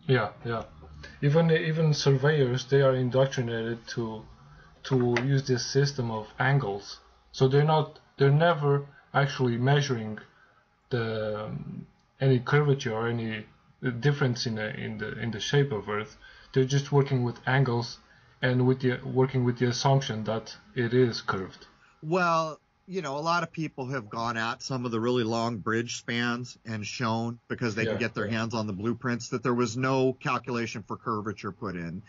Yeah. Even surveyors, they are indoctrinated to use this system of angles. So they're never actually measuring any curvature or any difference in the shape of Earth. They're just working with angles and working with the assumption that it is curved. Well, a lot of people have gone at some of the really long bridge spans and shown, because they can get their hands on the blueprints, that there was no calculation for curvature put in.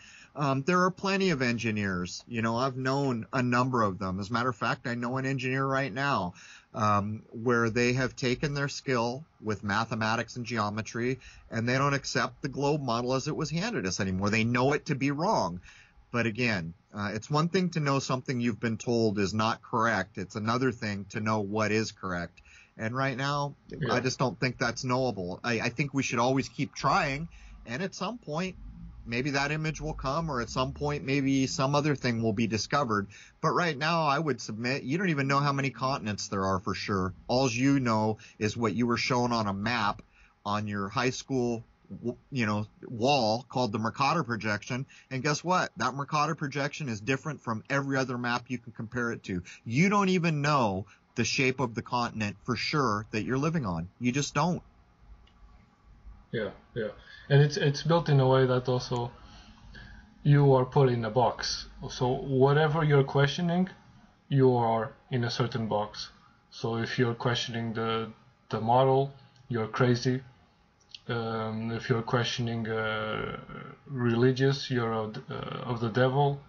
There are plenty of engineers. I've known a number of them. As a matter of fact, I know an engineer right now where they have taken their skill with mathematics and geometry, and they don't accept the globe model as it was handed us anymore. They know it to be wrong. But again, it's one thing to know something you've been told is not correct. It's another thing to know what is correct. And right now, I just don't think that's knowable. I think we should always keep trying. And at some point, maybe that image will come, or at some point, maybe some other thing will be discovered. But right now, I would submit, you don't even know how many continents there are for sure. All you know is what you were shown on a map on your high school wall called the Mercator projection. And guess what? That Mercator projection is different from every other map you can compare it to. You don't even know the shape of the continent for sure that you're living on. You just don't. Yeah. And it's built in a way that also you are put in a box. So whatever you're questioning, you are in a certain box. So if you're questioning the model, you're crazy. If you're questioning religious, you're of the devil.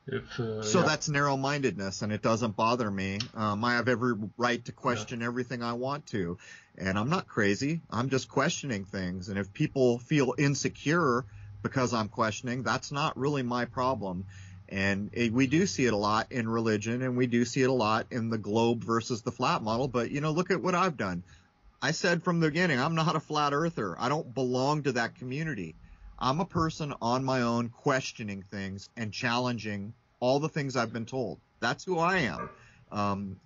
That's narrow-mindedness, and it doesn't bother me. I have every right to question everything I want to, and I'm not crazy. I'm just questioning things, and if people feel insecure because I'm questioning, that's not really my problem. And we do see it a lot in religion, and we do see it a lot in the globe versus the flat model. But, look at what I've done. I said from the beginning, I'm not a flat earther. I don't belong to that community. I'm a person on my own questioning things and challenging all the things I've been told. That's who I am.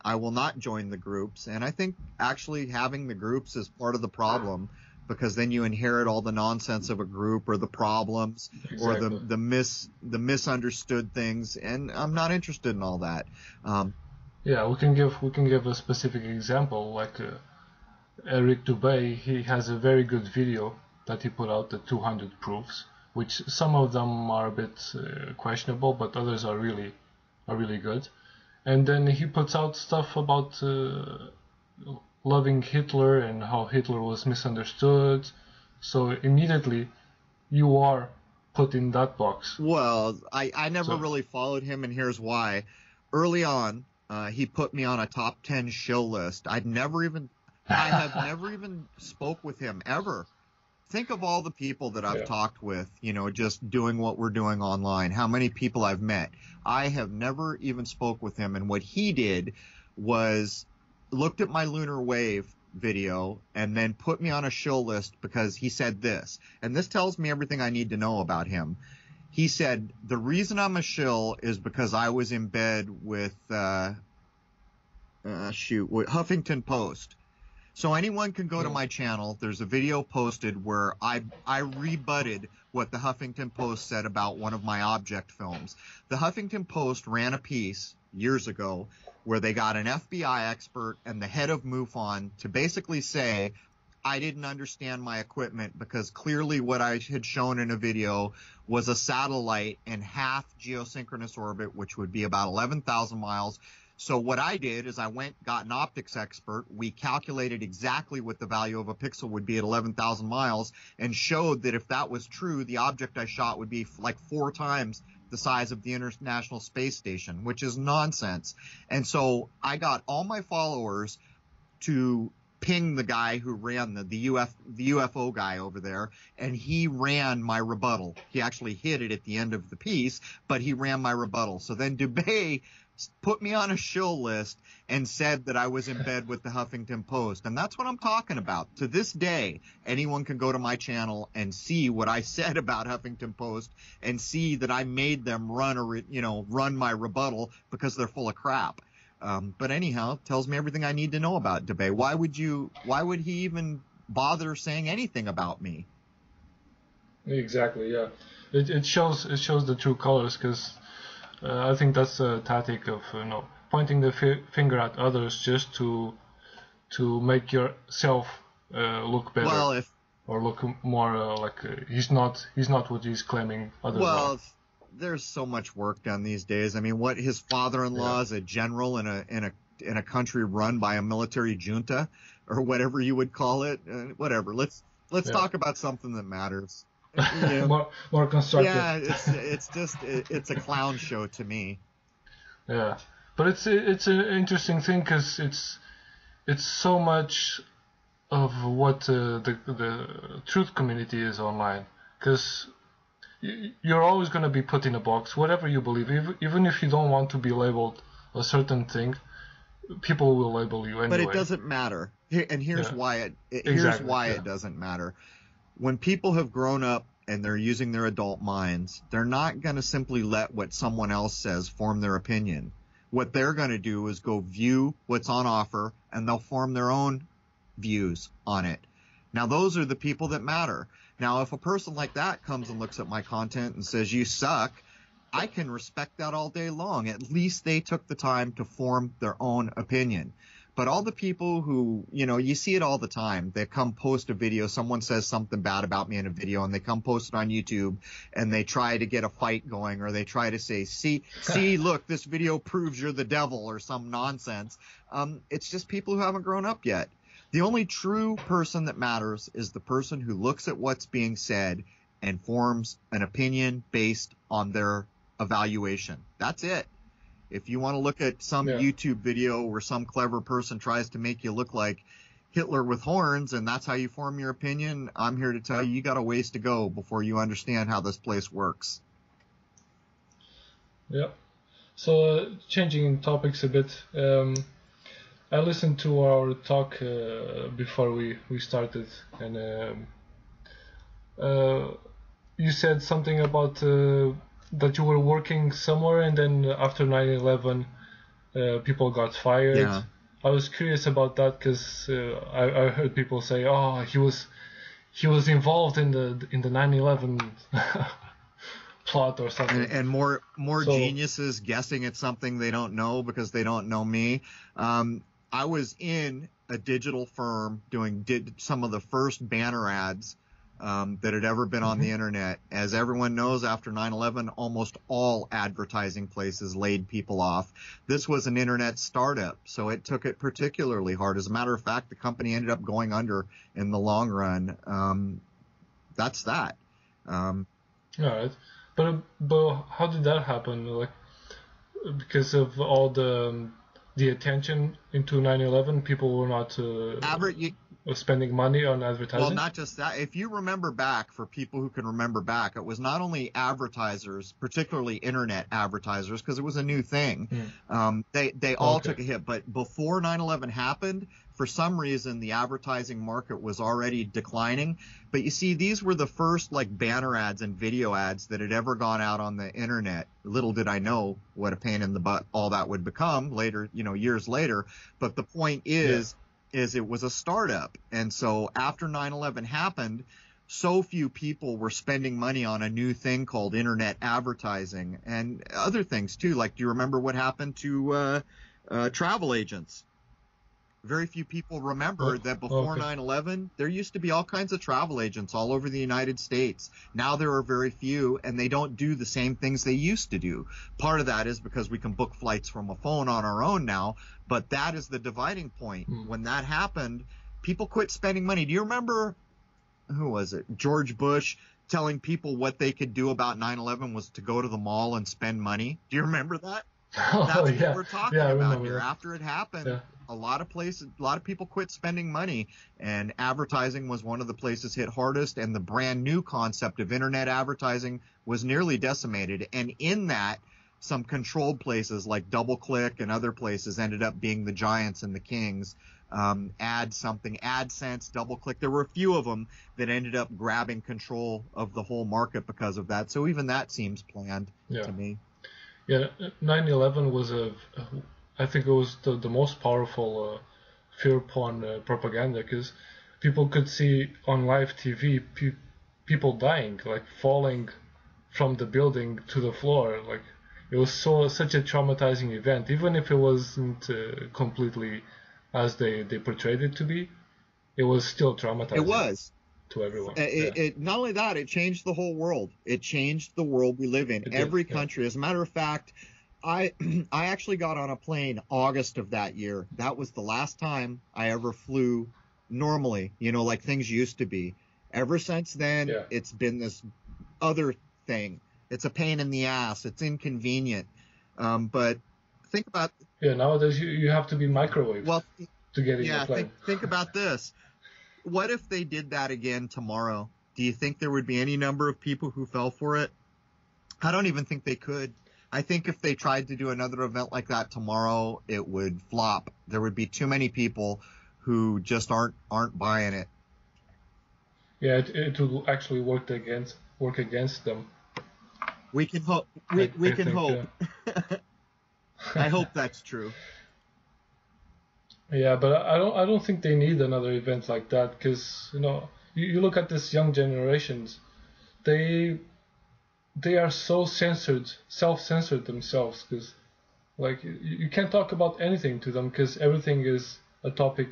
I will not join the groups. And I think actually having the groups is part of the problem, because then you inherit all the nonsense of a group, or the problems, or the misunderstood things. And I'm not interested in all that. We can give a specific example, like Eric Dubay. He has a very good video that he put out, the 200 proofs, which some of them are a bit questionable, but others are really good. And then he puts out stuff about loving Hitler and how Hitler was misunderstood. So immediately you are put in that box. Well, I never really followed him, and here's why. Early on, he put me on a top 10 shill list. I have never even spoke with him ever. Think of all the people that I've talked with, just doing what we're doing online, how many people I've met. I have never even spoke with him. And what he did was looked at my lunar wave video and then put me on a shill list because he said this. And this tells me everything I need to know about him. He said, the reason I'm a shill is because I was in bed with, Huffington Post. So anyone can go to my channel. There's a video posted where I rebutted what the Huffington Post said about one of my object films. The Huffington Post ran a piece years ago where they got an FBI expert and the head of MUFON to basically say I didn't understand my equipment, because clearly what I had shown in a video was a satellite in half geosynchronous orbit, which would be about 11,000 miles. So what I did is I got an optics expert. We calculated exactly what the value of a pixel would be at 11,000 miles and showed that if that was true, the object I shot would be like 4 times the size of the International Space Station, which is nonsense. And so I got all my followers to ping the guy who ran the UFO guy over there, and he ran my rebuttal. He actually hit it at the end of the piece, but he ran my rebuttal. So then Dubay put me on a shill list and said that I was in bed with the Huffington Post. And that's what I'm talking about. To this day, anyone can go to my channel and see what I said about Huffington Post and see that I made them run my rebuttal because they're full of crap. But anyhow, it tells me everything I need to know about Dubay. Why would he even bother saying anything about me? Exactly, yeah. It shows the true colors, because I think that's a tactic of pointing the finger at others just to make yourself look better. Well, or look more like he's not what he's claiming others are. There's so much work done these days. I mean, what his father-in-law is a general in a country run by a military junta, or whatever you would call it. Whatever. Let's talk about something that matters. More constructive. Yeah, it's a clown show to me. Yeah, but it's an interesting thing, because it's so much of what the truth community is online, because you're always going to be put in a box, whatever you believe, even if you don't want to be labeled a certain thing, people will label you anyway. But it doesn't matter. Here's why it doesn't matter. When people have grown up and they're using their adult minds, they're not going to simply let what someone else says form their opinion. What they're going to do is go view what's on offer, and they'll form their own views on it. Now, those are the people that matter. Now, if a person like that comes and looks at my content and says, you suck, I can respect that all day long. At least they took the time to form their own opinion. But all the people who, you see it all the time. They come post a video. Someone says something bad about me in a video, and they come post it on YouTube, and they try to get a fight going, or they try to say, see, look, this video proves you're the devil, or some nonsense. It's just people who haven't grown up yet. The only true person that matters is the person who looks at what's being said and forms an opinion based on their evaluation. That's it. If you want to look at some YouTube video where some clever person tries to make you look like Hitler with horns and that's how you form your opinion, I'm here to tell you, you got a ways to go before you understand how this place works. Yeah. So changing topics a bit, I listened to our talk before we started, and you said something about that you were working somewhere, and then after 9/11, people got fired. Yeah. I was curious about that because I heard people say, "Oh, he was involved in the 9/11 plot or something." And more geniuses guessing at something they don't know because they don't know me. I was in a digital firm did some of the first banner ads that had ever been on the internet. As everyone knows, after 9/11, almost all advertising places laid people off. This was an internet startup, so it took it particularly hard. As a matter of fact, the company ended up going under in the long run. That's that. All right. But how did that happen? Like, because of all the attention into 9/11, people were not spending money on advertising? Well, not just that. If you remember back, for people who can remember back, it was not only advertisers, particularly internet advertisers, because it was a new thing. They all took a hit. But before 9/11 happened, for some reason, the advertising market was already declining. But you see, these were the first like banner ads and video ads that had ever gone out on the internet. Little did I know what a pain in the butt all that would become later, years later. But the point is it was a startup. And so after 9/11 happened, so few people were spending money on a new thing called internet advertising and other things too. Like, do you remember what happened to travel agents? Very few people remember that before 9/11, there used to be all kinds of travel agents all over the United States. Now there are very few, and they don't do the same things they used to do. Part of that is because we can book flights from a phone on our own now, but that is the dividing point. When that happened, people quit spending money. Do you remember, who was it, George Bush telling people what they could do about 9/11 was to go to the mall and spend money? Do you remember that? That's what we're talking about here. After it happened, a lot of people quit spending money, and advertising was one of the places hit hardest, and the brand new concept of internet advertising was nearly decimated. And in that, some controlled places like DoubleClick and other places ended up being the giants and the kings. AdSense, DoubleClick. There were a few of them that ended up grabbing control of the whole market because of that. So even that seems planned to me. Yeah, 9/11 was I think it was the most powerful fear porn propaganda, because people could see on live TV people dying, like falling from the building to the floor. Like, it was such a traumatizing event, even if it wasn't completely as they portrayed it to be. It was still traumatizing. It was. To everyone. Not only that, it changed the whole world. It changed the world we live in. Every country. As a matter of fact, I actually got on a plane August of that year. That was the last time I ever flew normally, like things used to be. Ever since then, it's been this other thing. It's a pain in the ass. It's inconvenient. But think about... nowadays you have to be microwaved to get in the plane. Think about this. What if they did that again tomorrow? Do you think there would be any number of people who fell for it? I don't even think they could. I think if they tried to do another event like that tomorrow, it would flop. There would be too many people who just aren't buying it. Yeah, it will actually work against them. We can hope. We can hope. Yeah. I hope that's true. Yeah, but I don't think they need another event like that, because you look at this young generations, they are so self-censored themselves, because like you can't talk about anything to them because everything is a topic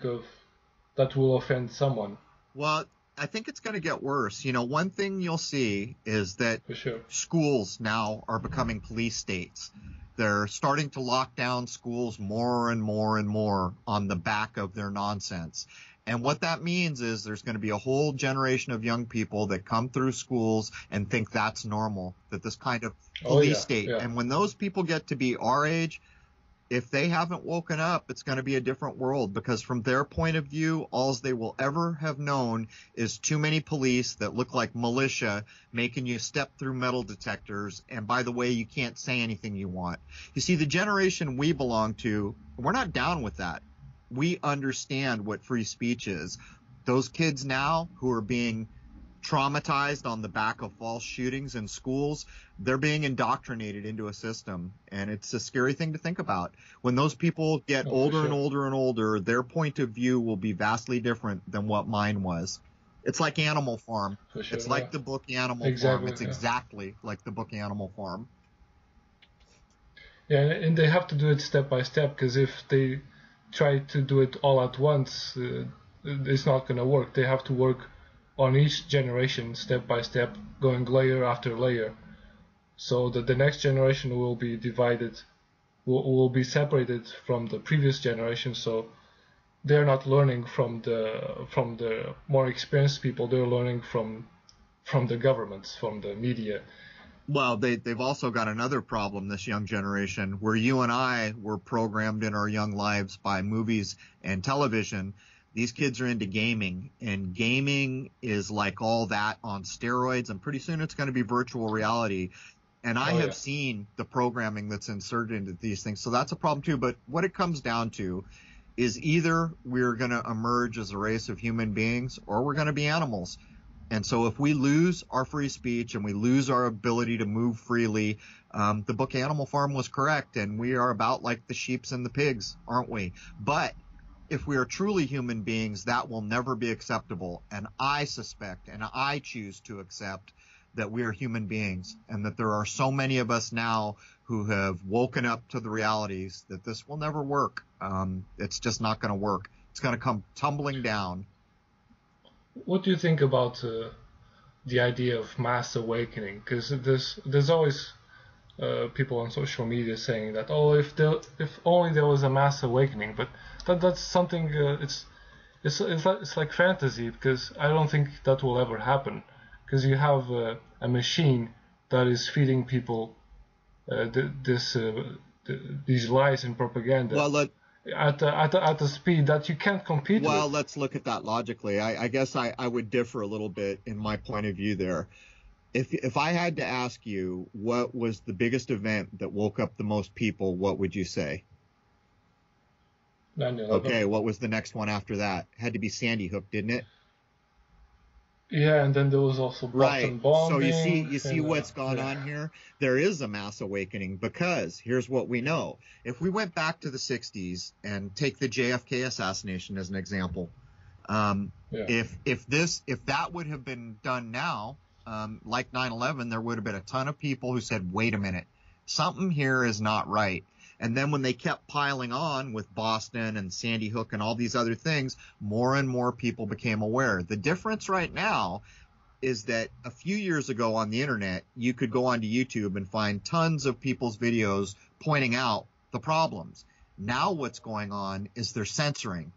that will offend someone. Well, I think it's going to get worse. One thing you'll see is that schools now are becoming police states. They're starting to lock down schools more and more and more on the back of their nonsense. And what that means is there's going to be a whole generation of young people that come through schools and think that's normal, that this kind of police state. Yeah. And when those people get to be our age, if they haven't woken up, it's going to be a different world, because from their point of view, all they will ever have known is too many police that look like militia making you step through metal detectors. And by the way, you can't say anything you want. You see, the generation we belong to, we're not down with that. We understand what free speech is. Those kids now who are being traumatized on the back of false shootings in schools, they're being indoctrinated into a system, and it's a scary thing to think about. When those people get older and older and older, their point of view will be vastly different than what mine was. It's like Animal Farm. It's like the book Animal Farm. It's exactly like the book Animal Farm. Yeah, and they have to do it step by step, because if they try to do it all at once, it's not going to work. They have to work on each generation step by step, going layer after layer, so that the next generation will be divided, will be separated from the previous generation. So they're not learning from the more experienced people. They're learning from the governments, from the media. Well, they've also got another problem, this young generation, where you and I were programmed in our young lives by movies and television. These kids are into gaming, and gaming is like all that on steroids, and pretty soon it's going to be virtual reality. And I have seen the programming that's inserted into these things, so that's a problem too. But what it comes down to is either we're going to emerge as a race of human beings, or we're going to be animals. And so if we lose our free speech and we lose our ability to move freely, the book Animal Farm was correct, and we are about like the sheeps and the pigs, aren't we? But if we are truly human beings, that will never be acceptable. And I suspect, and I choose to accept, that we are human beings, and that there are so many of us now who have woken up to the realities that this will never work. It's just not going to work. It's going to come tumbling down. What do you think about the idea of mass awakening? Because there's always people on social media saying that, oh, if only there was a mass awakening, but that's something. It's like fantasy, because I don't think that will ever happen. Because you have a machine that is feeding people these lies and propaganda. Well, at a speed that you can't compete with. Well, let's look at that logically. I guess I would differ a little bit in my point of view there. If I had to ask you what was the biggest event that woke up the most people, what would you say? 9/11. Okay, what was the next one after that? Had to be Sandy Hook, didn't it? Yeah, and then there was also Boston bombing. So you see what's gone on here? There is a mass awakening, because here's what we know. If we went back to the 60s and take the JFK assassination as an example, if that would have been done now, like 9/11, there would have been a ton of people who said, wait a minute, something here is not right. And then when they kept piling on with Boston and Sandy Hook and all these other things, more and more people became aware. The difference right now is that a few years ago on the internet, you could go onto YouTube and find tons of people's videos pointing out the problems. Now what's going on is they're censoring.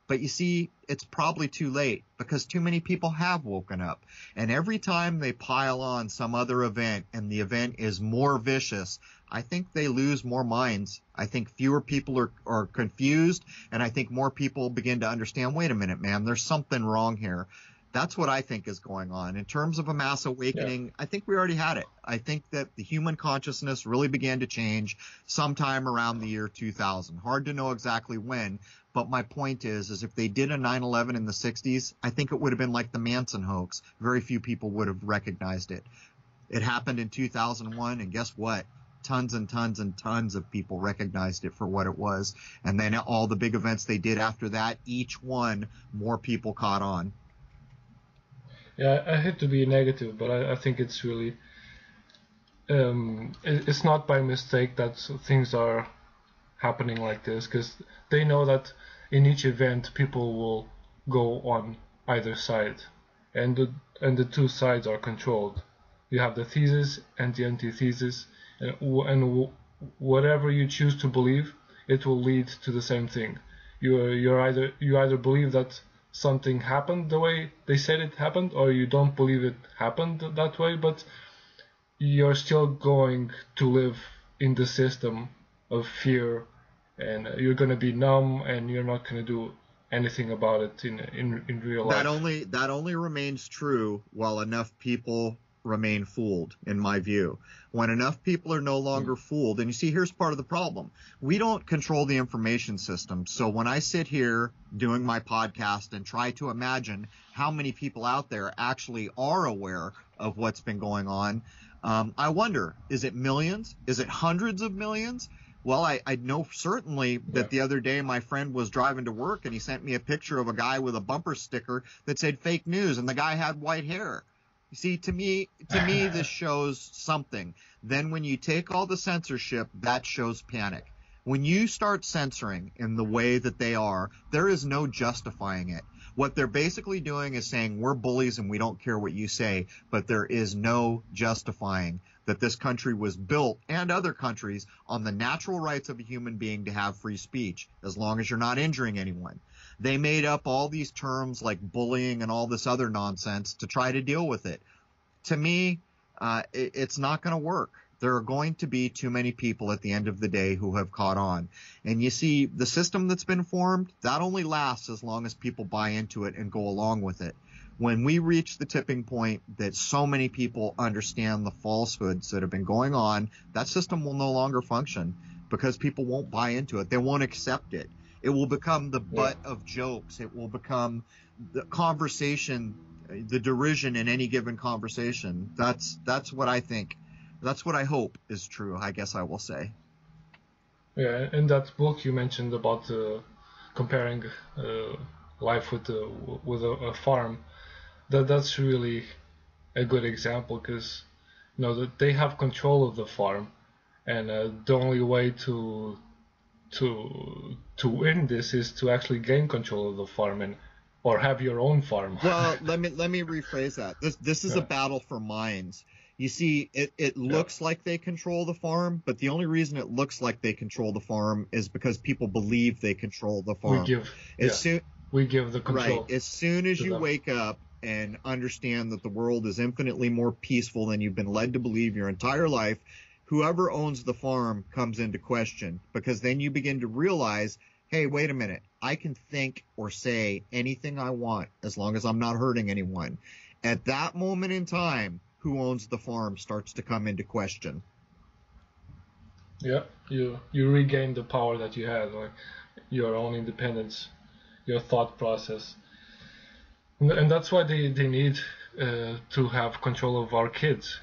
But you see, it's probably too late, because too many people have woken up. And every time they pile on some other event and the event is more vicious, I think they lose more minds. I think fewer people are confused, and I think more people begin to understand, wait a minute, man, there's something wrong here. That's what I think is going on. In terms of a mass awakening, I think we already had it. I think that the human consciousness really began to change sometime around the year 2000. Hard to know exactly when, but my point is if they did a 9/11 in the 60s, I think it would have been like the Manson hoax. Very few people would have recognized it. It happened in 2001, and guess what? Tons and tons and tons of people recognized it for what it was. And then all the big events they did after that, each one, more people caught on. Yeah, I hate to be negative, but I think it's really it's not by mistake that things are happening like this, because they know that in each event people will go on either side, and the two sides are controlled. You have the thesis and the antithesis, and whatever you choose to believe, it will lead to the same thing. You either believe that something happened the way they said it happened, or you don't believe it happened that way, but you're still going to live in the system of fear, and you're going to be numb, and you're not going to do anything about it in real life. That only remains true while enough people remain fooled, in my view. When enough people are no longer fooled, and you see, here's part of the problem. We don't control the information system. So when I sit here doing my podcast and try to imagine how many people out there actually are aware of what's been going on, I wonder, is it millions? Is it hundreds of millions? Well, I know certainly that the other day my friend was driving to work and he sent me a picture of a guy with a bumper sticker that said fake news, and the guy had white hair. You see, to me, this shows something. Then when you take all the censorship, that shows panic. When you start censoring in the way that they are, there is no justifying it. What they're basically doing is saying we're bullies and we don't care what you say, but there is no justifying that this country was built, and other countries, on the natural rights of a human being to have free speech, as long as you're not injuring anyone. They made up all these terms like bullying and all this other nonsense to try to deal with it. To me, it's not going to work. There are going to be too many people at the end of the day who have caught on. And you see, the system that's been formed, that only lasts as long as people buy into it and go along with it. When we reach the tipping point that so many people understand the falsehoods that have been going on, that system will no longer function because people won't buy into it. They won't accept it. It will become the butt of jokes. It will become the conversation, the derision in any given conversation. That's what I think. That's what I hope is true, I guess I will say. Yeah, in that book you mentioned about comparing life with a farm. That's really a good example, because that they have control of the farm, and the only way to win this is to actually gain control of the farm or have your own farm. Well, let me rephrase that. This is a battle for minds. You see, it looks like they control the farm, but the only reason it looks like they control the farm is because people believe they control the farm. We give the control. Right. As soon as you wake up and understand that the world is infinitely more peaceful than you've been led to believe your entire life, whoever owns the farm comes into question, because then you begin to realize, hey, wait a minute, I can think or say anything I want as long as I'm not hurting anyone. At that moment in time, who owns the farm starts to come into question. Yeah, you regain the power that you had, like your own independence, your thought process. And that's why they need to have control of our kids.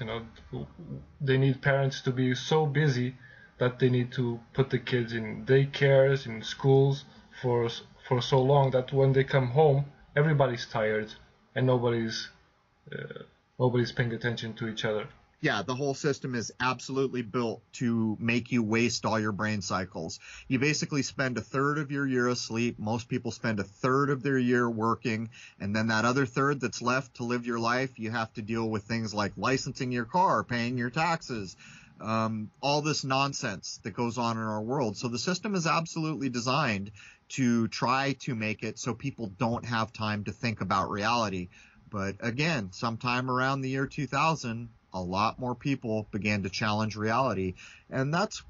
They need parents to be so busy that they need to put the kids in daycares, in schools for so long that when they come home, everybody's tired and nobody's paying attention to each other. Yeah, the whole system is absolutely built to make you waste all your brain cycles. You basically spend a third of your year asleep. Most people spend a third of their year working. And then that other third that's left to live your life, you have to deal with things like licensing your car, paying your taxes, all this nonsense that goes on in our world. So the system is absolutely designed to try to make it so people don't have time to think about reality. But again, sometime around the year 2000, a lot more people began to challenge reality. And that's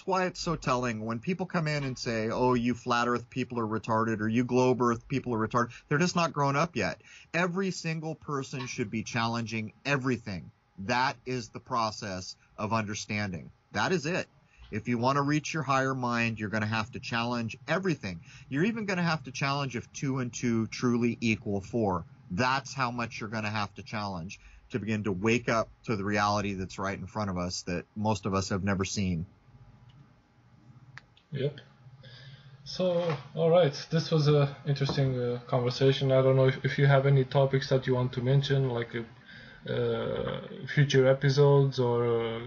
why it's so telling when people come in and say, oh, you flat earth people are retarded, or you globe earth people are retarded. They're just not grown up yet. Every single person should be challenging everything. That is the process of understanding. That is it. If you want to reach your higher mind, you're going to have to challenge everything. You're even going to have to challenge if 2 and 2 truly equal 4. That's how much you're going to have to challenge to begin to wake up to the reality that's right in front of us that most of us have never seen. Yep. So, all right, this was an interesting conversation. I don't know if you have any topics that you want to mention, like future episodes or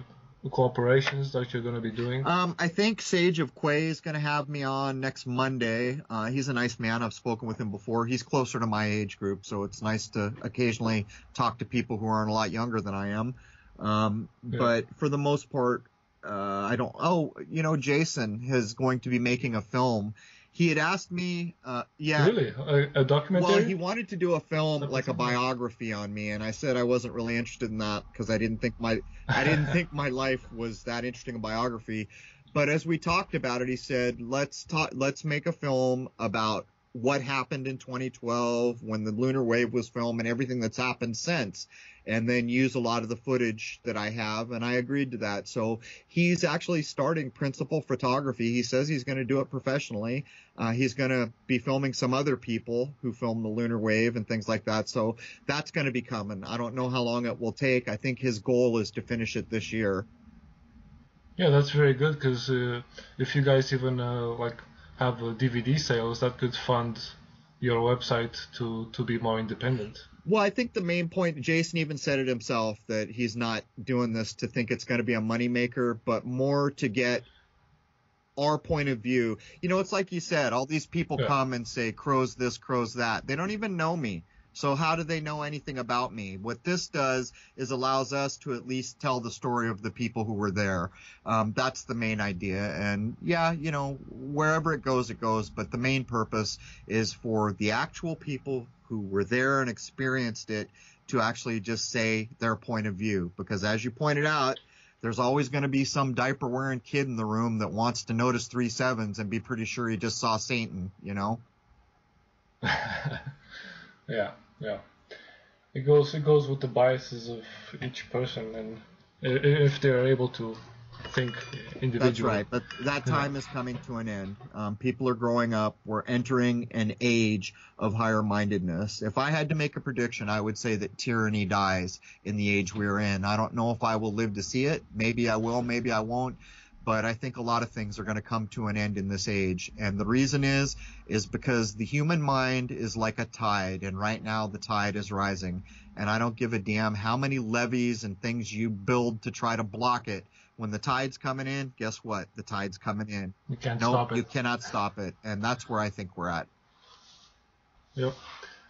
cooperations that you're going to be doing. I think Sage of Quay is going to have me on next Monday. He's a nice man. I've spoken with him before. He's closer to my age group, so it's nice to occasionally talk to people who aren't a lot younger than I am. But for the most part, I don't. Oh, Jason is going to be making a film. He had asked me, yeah. Really? A documentary? Well, he wanted to do a film, like a biography on me, and I said I wasn't really interested in that because I didn't think my life was that interesting a biography. But as we talked about it, he said, let's make a film about what happened in 2012 when the lunar wave was filmed and everything that's happened since, and then use a lot of the footage that I have. And I agreed to that. So he's actually starting principal photography. He says he's going to do it professionally. He's going to be filming some other people who filmed the lunar wave and things like that. So that's going to be coming. I don't know how long it will take. I think his goal is to finish it this year. Yeah, that's very good, because if you guys even have DVD sales, that could fund your website to be more independent. Well, I think the main point, Jason even said it himself, that he's not doing this to think it's going to be a moneymaker, but more to get our point of view. You know, it's like you said, all these people come and say, Crrows this, Crrows that. They don't even know me. So how do they know anything about me? What this does is allows us to at least tell the story of the people who were there. That's the main idea. And yeah, you know, wherever it goes, it goes. But the main purpose is for the actual people who were there and experienced it to actually just say their point of view. Because as you pointed out, there's always going to be some diaper-wearing kid in the room that wants to notice 3 sevens and be pretty sure he just saw Satan, you know? Yeah. It goes with the biases of each person, and if they're able to think individually. That's right, but that time is coming to an end. People are growing up. We're entering an age of higher-mindedness. If I had to make a prediction, I would say that tyranny dies in the age we're in. I don't know if I will live to see it. Maybe I will, maybe I won't. But I think a lot of things are going to come to an end in this age. And the reason is because the human mind is like a tide, and right now the tide is rising. And I don't give a damn how many levees and things you build to try to block it. When the tide's coming in, guess what? The tide's coming in. You can't stop it. You cannot stop it. And that's where I think we're at. Yep.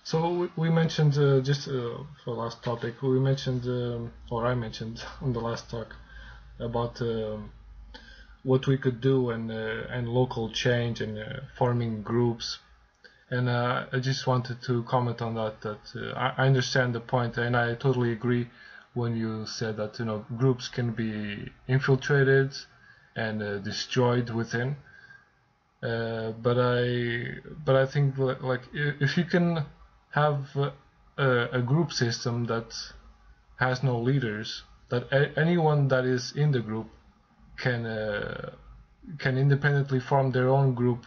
So we mentioned, just for last topic, we mentioned, or I mentioned on the last talk about what we could do and local change and forming groups. And I just wanted to comment on that I understand the point, and I totally agree when you said that, you know, groups can be infiltrated and destroyed within. But I think, like, if you can have a group system that has no leaders, that anyone that is in the group can independently form their own group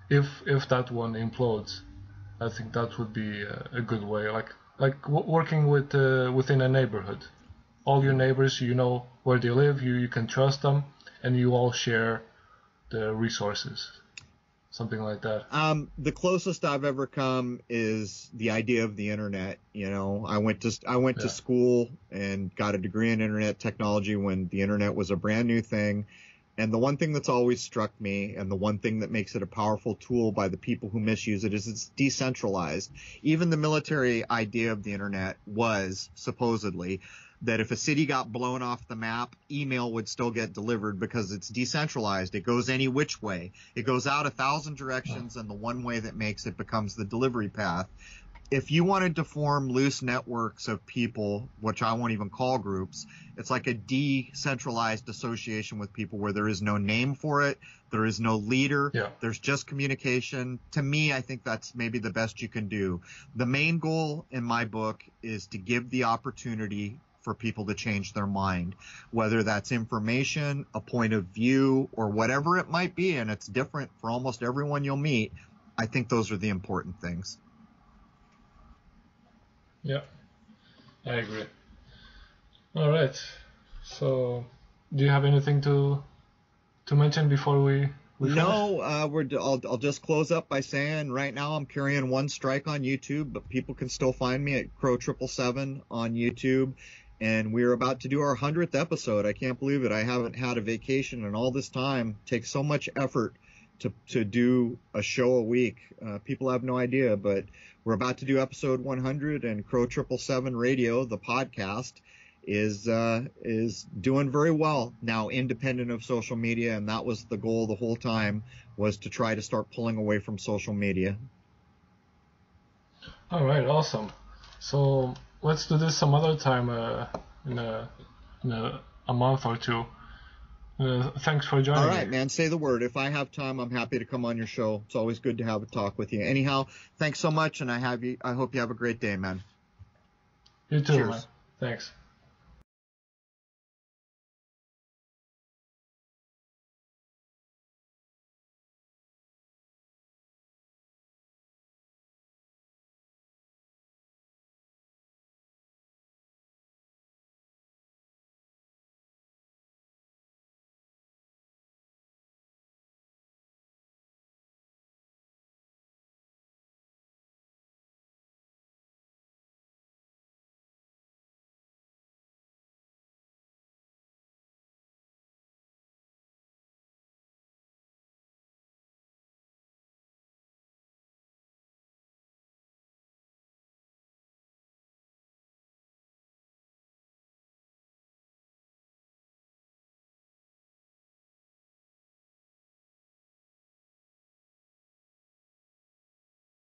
if that one implodes. I think that would be a good way, like working with within a neighborhood. All your neighbors, you know where they live, you can trust them, and you all share the resources. Something like that. The closest I've ever come is the idea of the internet. You know, I went to school and got a degree in internet technology when the internet was a brand new thing. And the one thing that's always struck me, and the one thing that makes it a powerful tool by the people who misuse it, is it's decentralized. Even the military idea of the internet was supposedly that if a city got blown off the map, email would still get delivered because it's decentralized. It goes any which way. It goes out 1,000 directions, and the one way that makes it becomes the delivery path. If you wanted to form loose networks of people, which I won't even call groups, it's like a decentralized association with people where there is no name for it, there is no leader, there's just communication. To me, I think that's maybe the best you can do. The main goal in my book is to give the opportunity for people to change their mind, whether that's information, a point of view, or whatever it might be, and it's different for almost everyone you'll meet. I think those are the important things. Yeah, I agree. All right. So, do you have anything to mention before we No, I'll just close up by saying right now I'm carrying one strike on YouTube, but people can still find me at Crrow777 on YouTube. And we're about to do our 100th episode. I can't believe it. I haven't had a vacation in all this time. It takes so much effort to do a show a week. People have no idea, but we're about to do episode 100 and Crrow777 Radio, the podcast. is doing very well now, independent of social media, and that was the goal the whole time, was to try to start pulling away from social media. All right, awesome. So let's do this some other time, in a month or two. Thanks for joining me. All right, man, say the word. If I have time, I'm happy to come on your show. It's always good to have a talk with you. Anyhow, thanks so much, and I hope you have a great day, man. You too, Cheers. man. Thanks.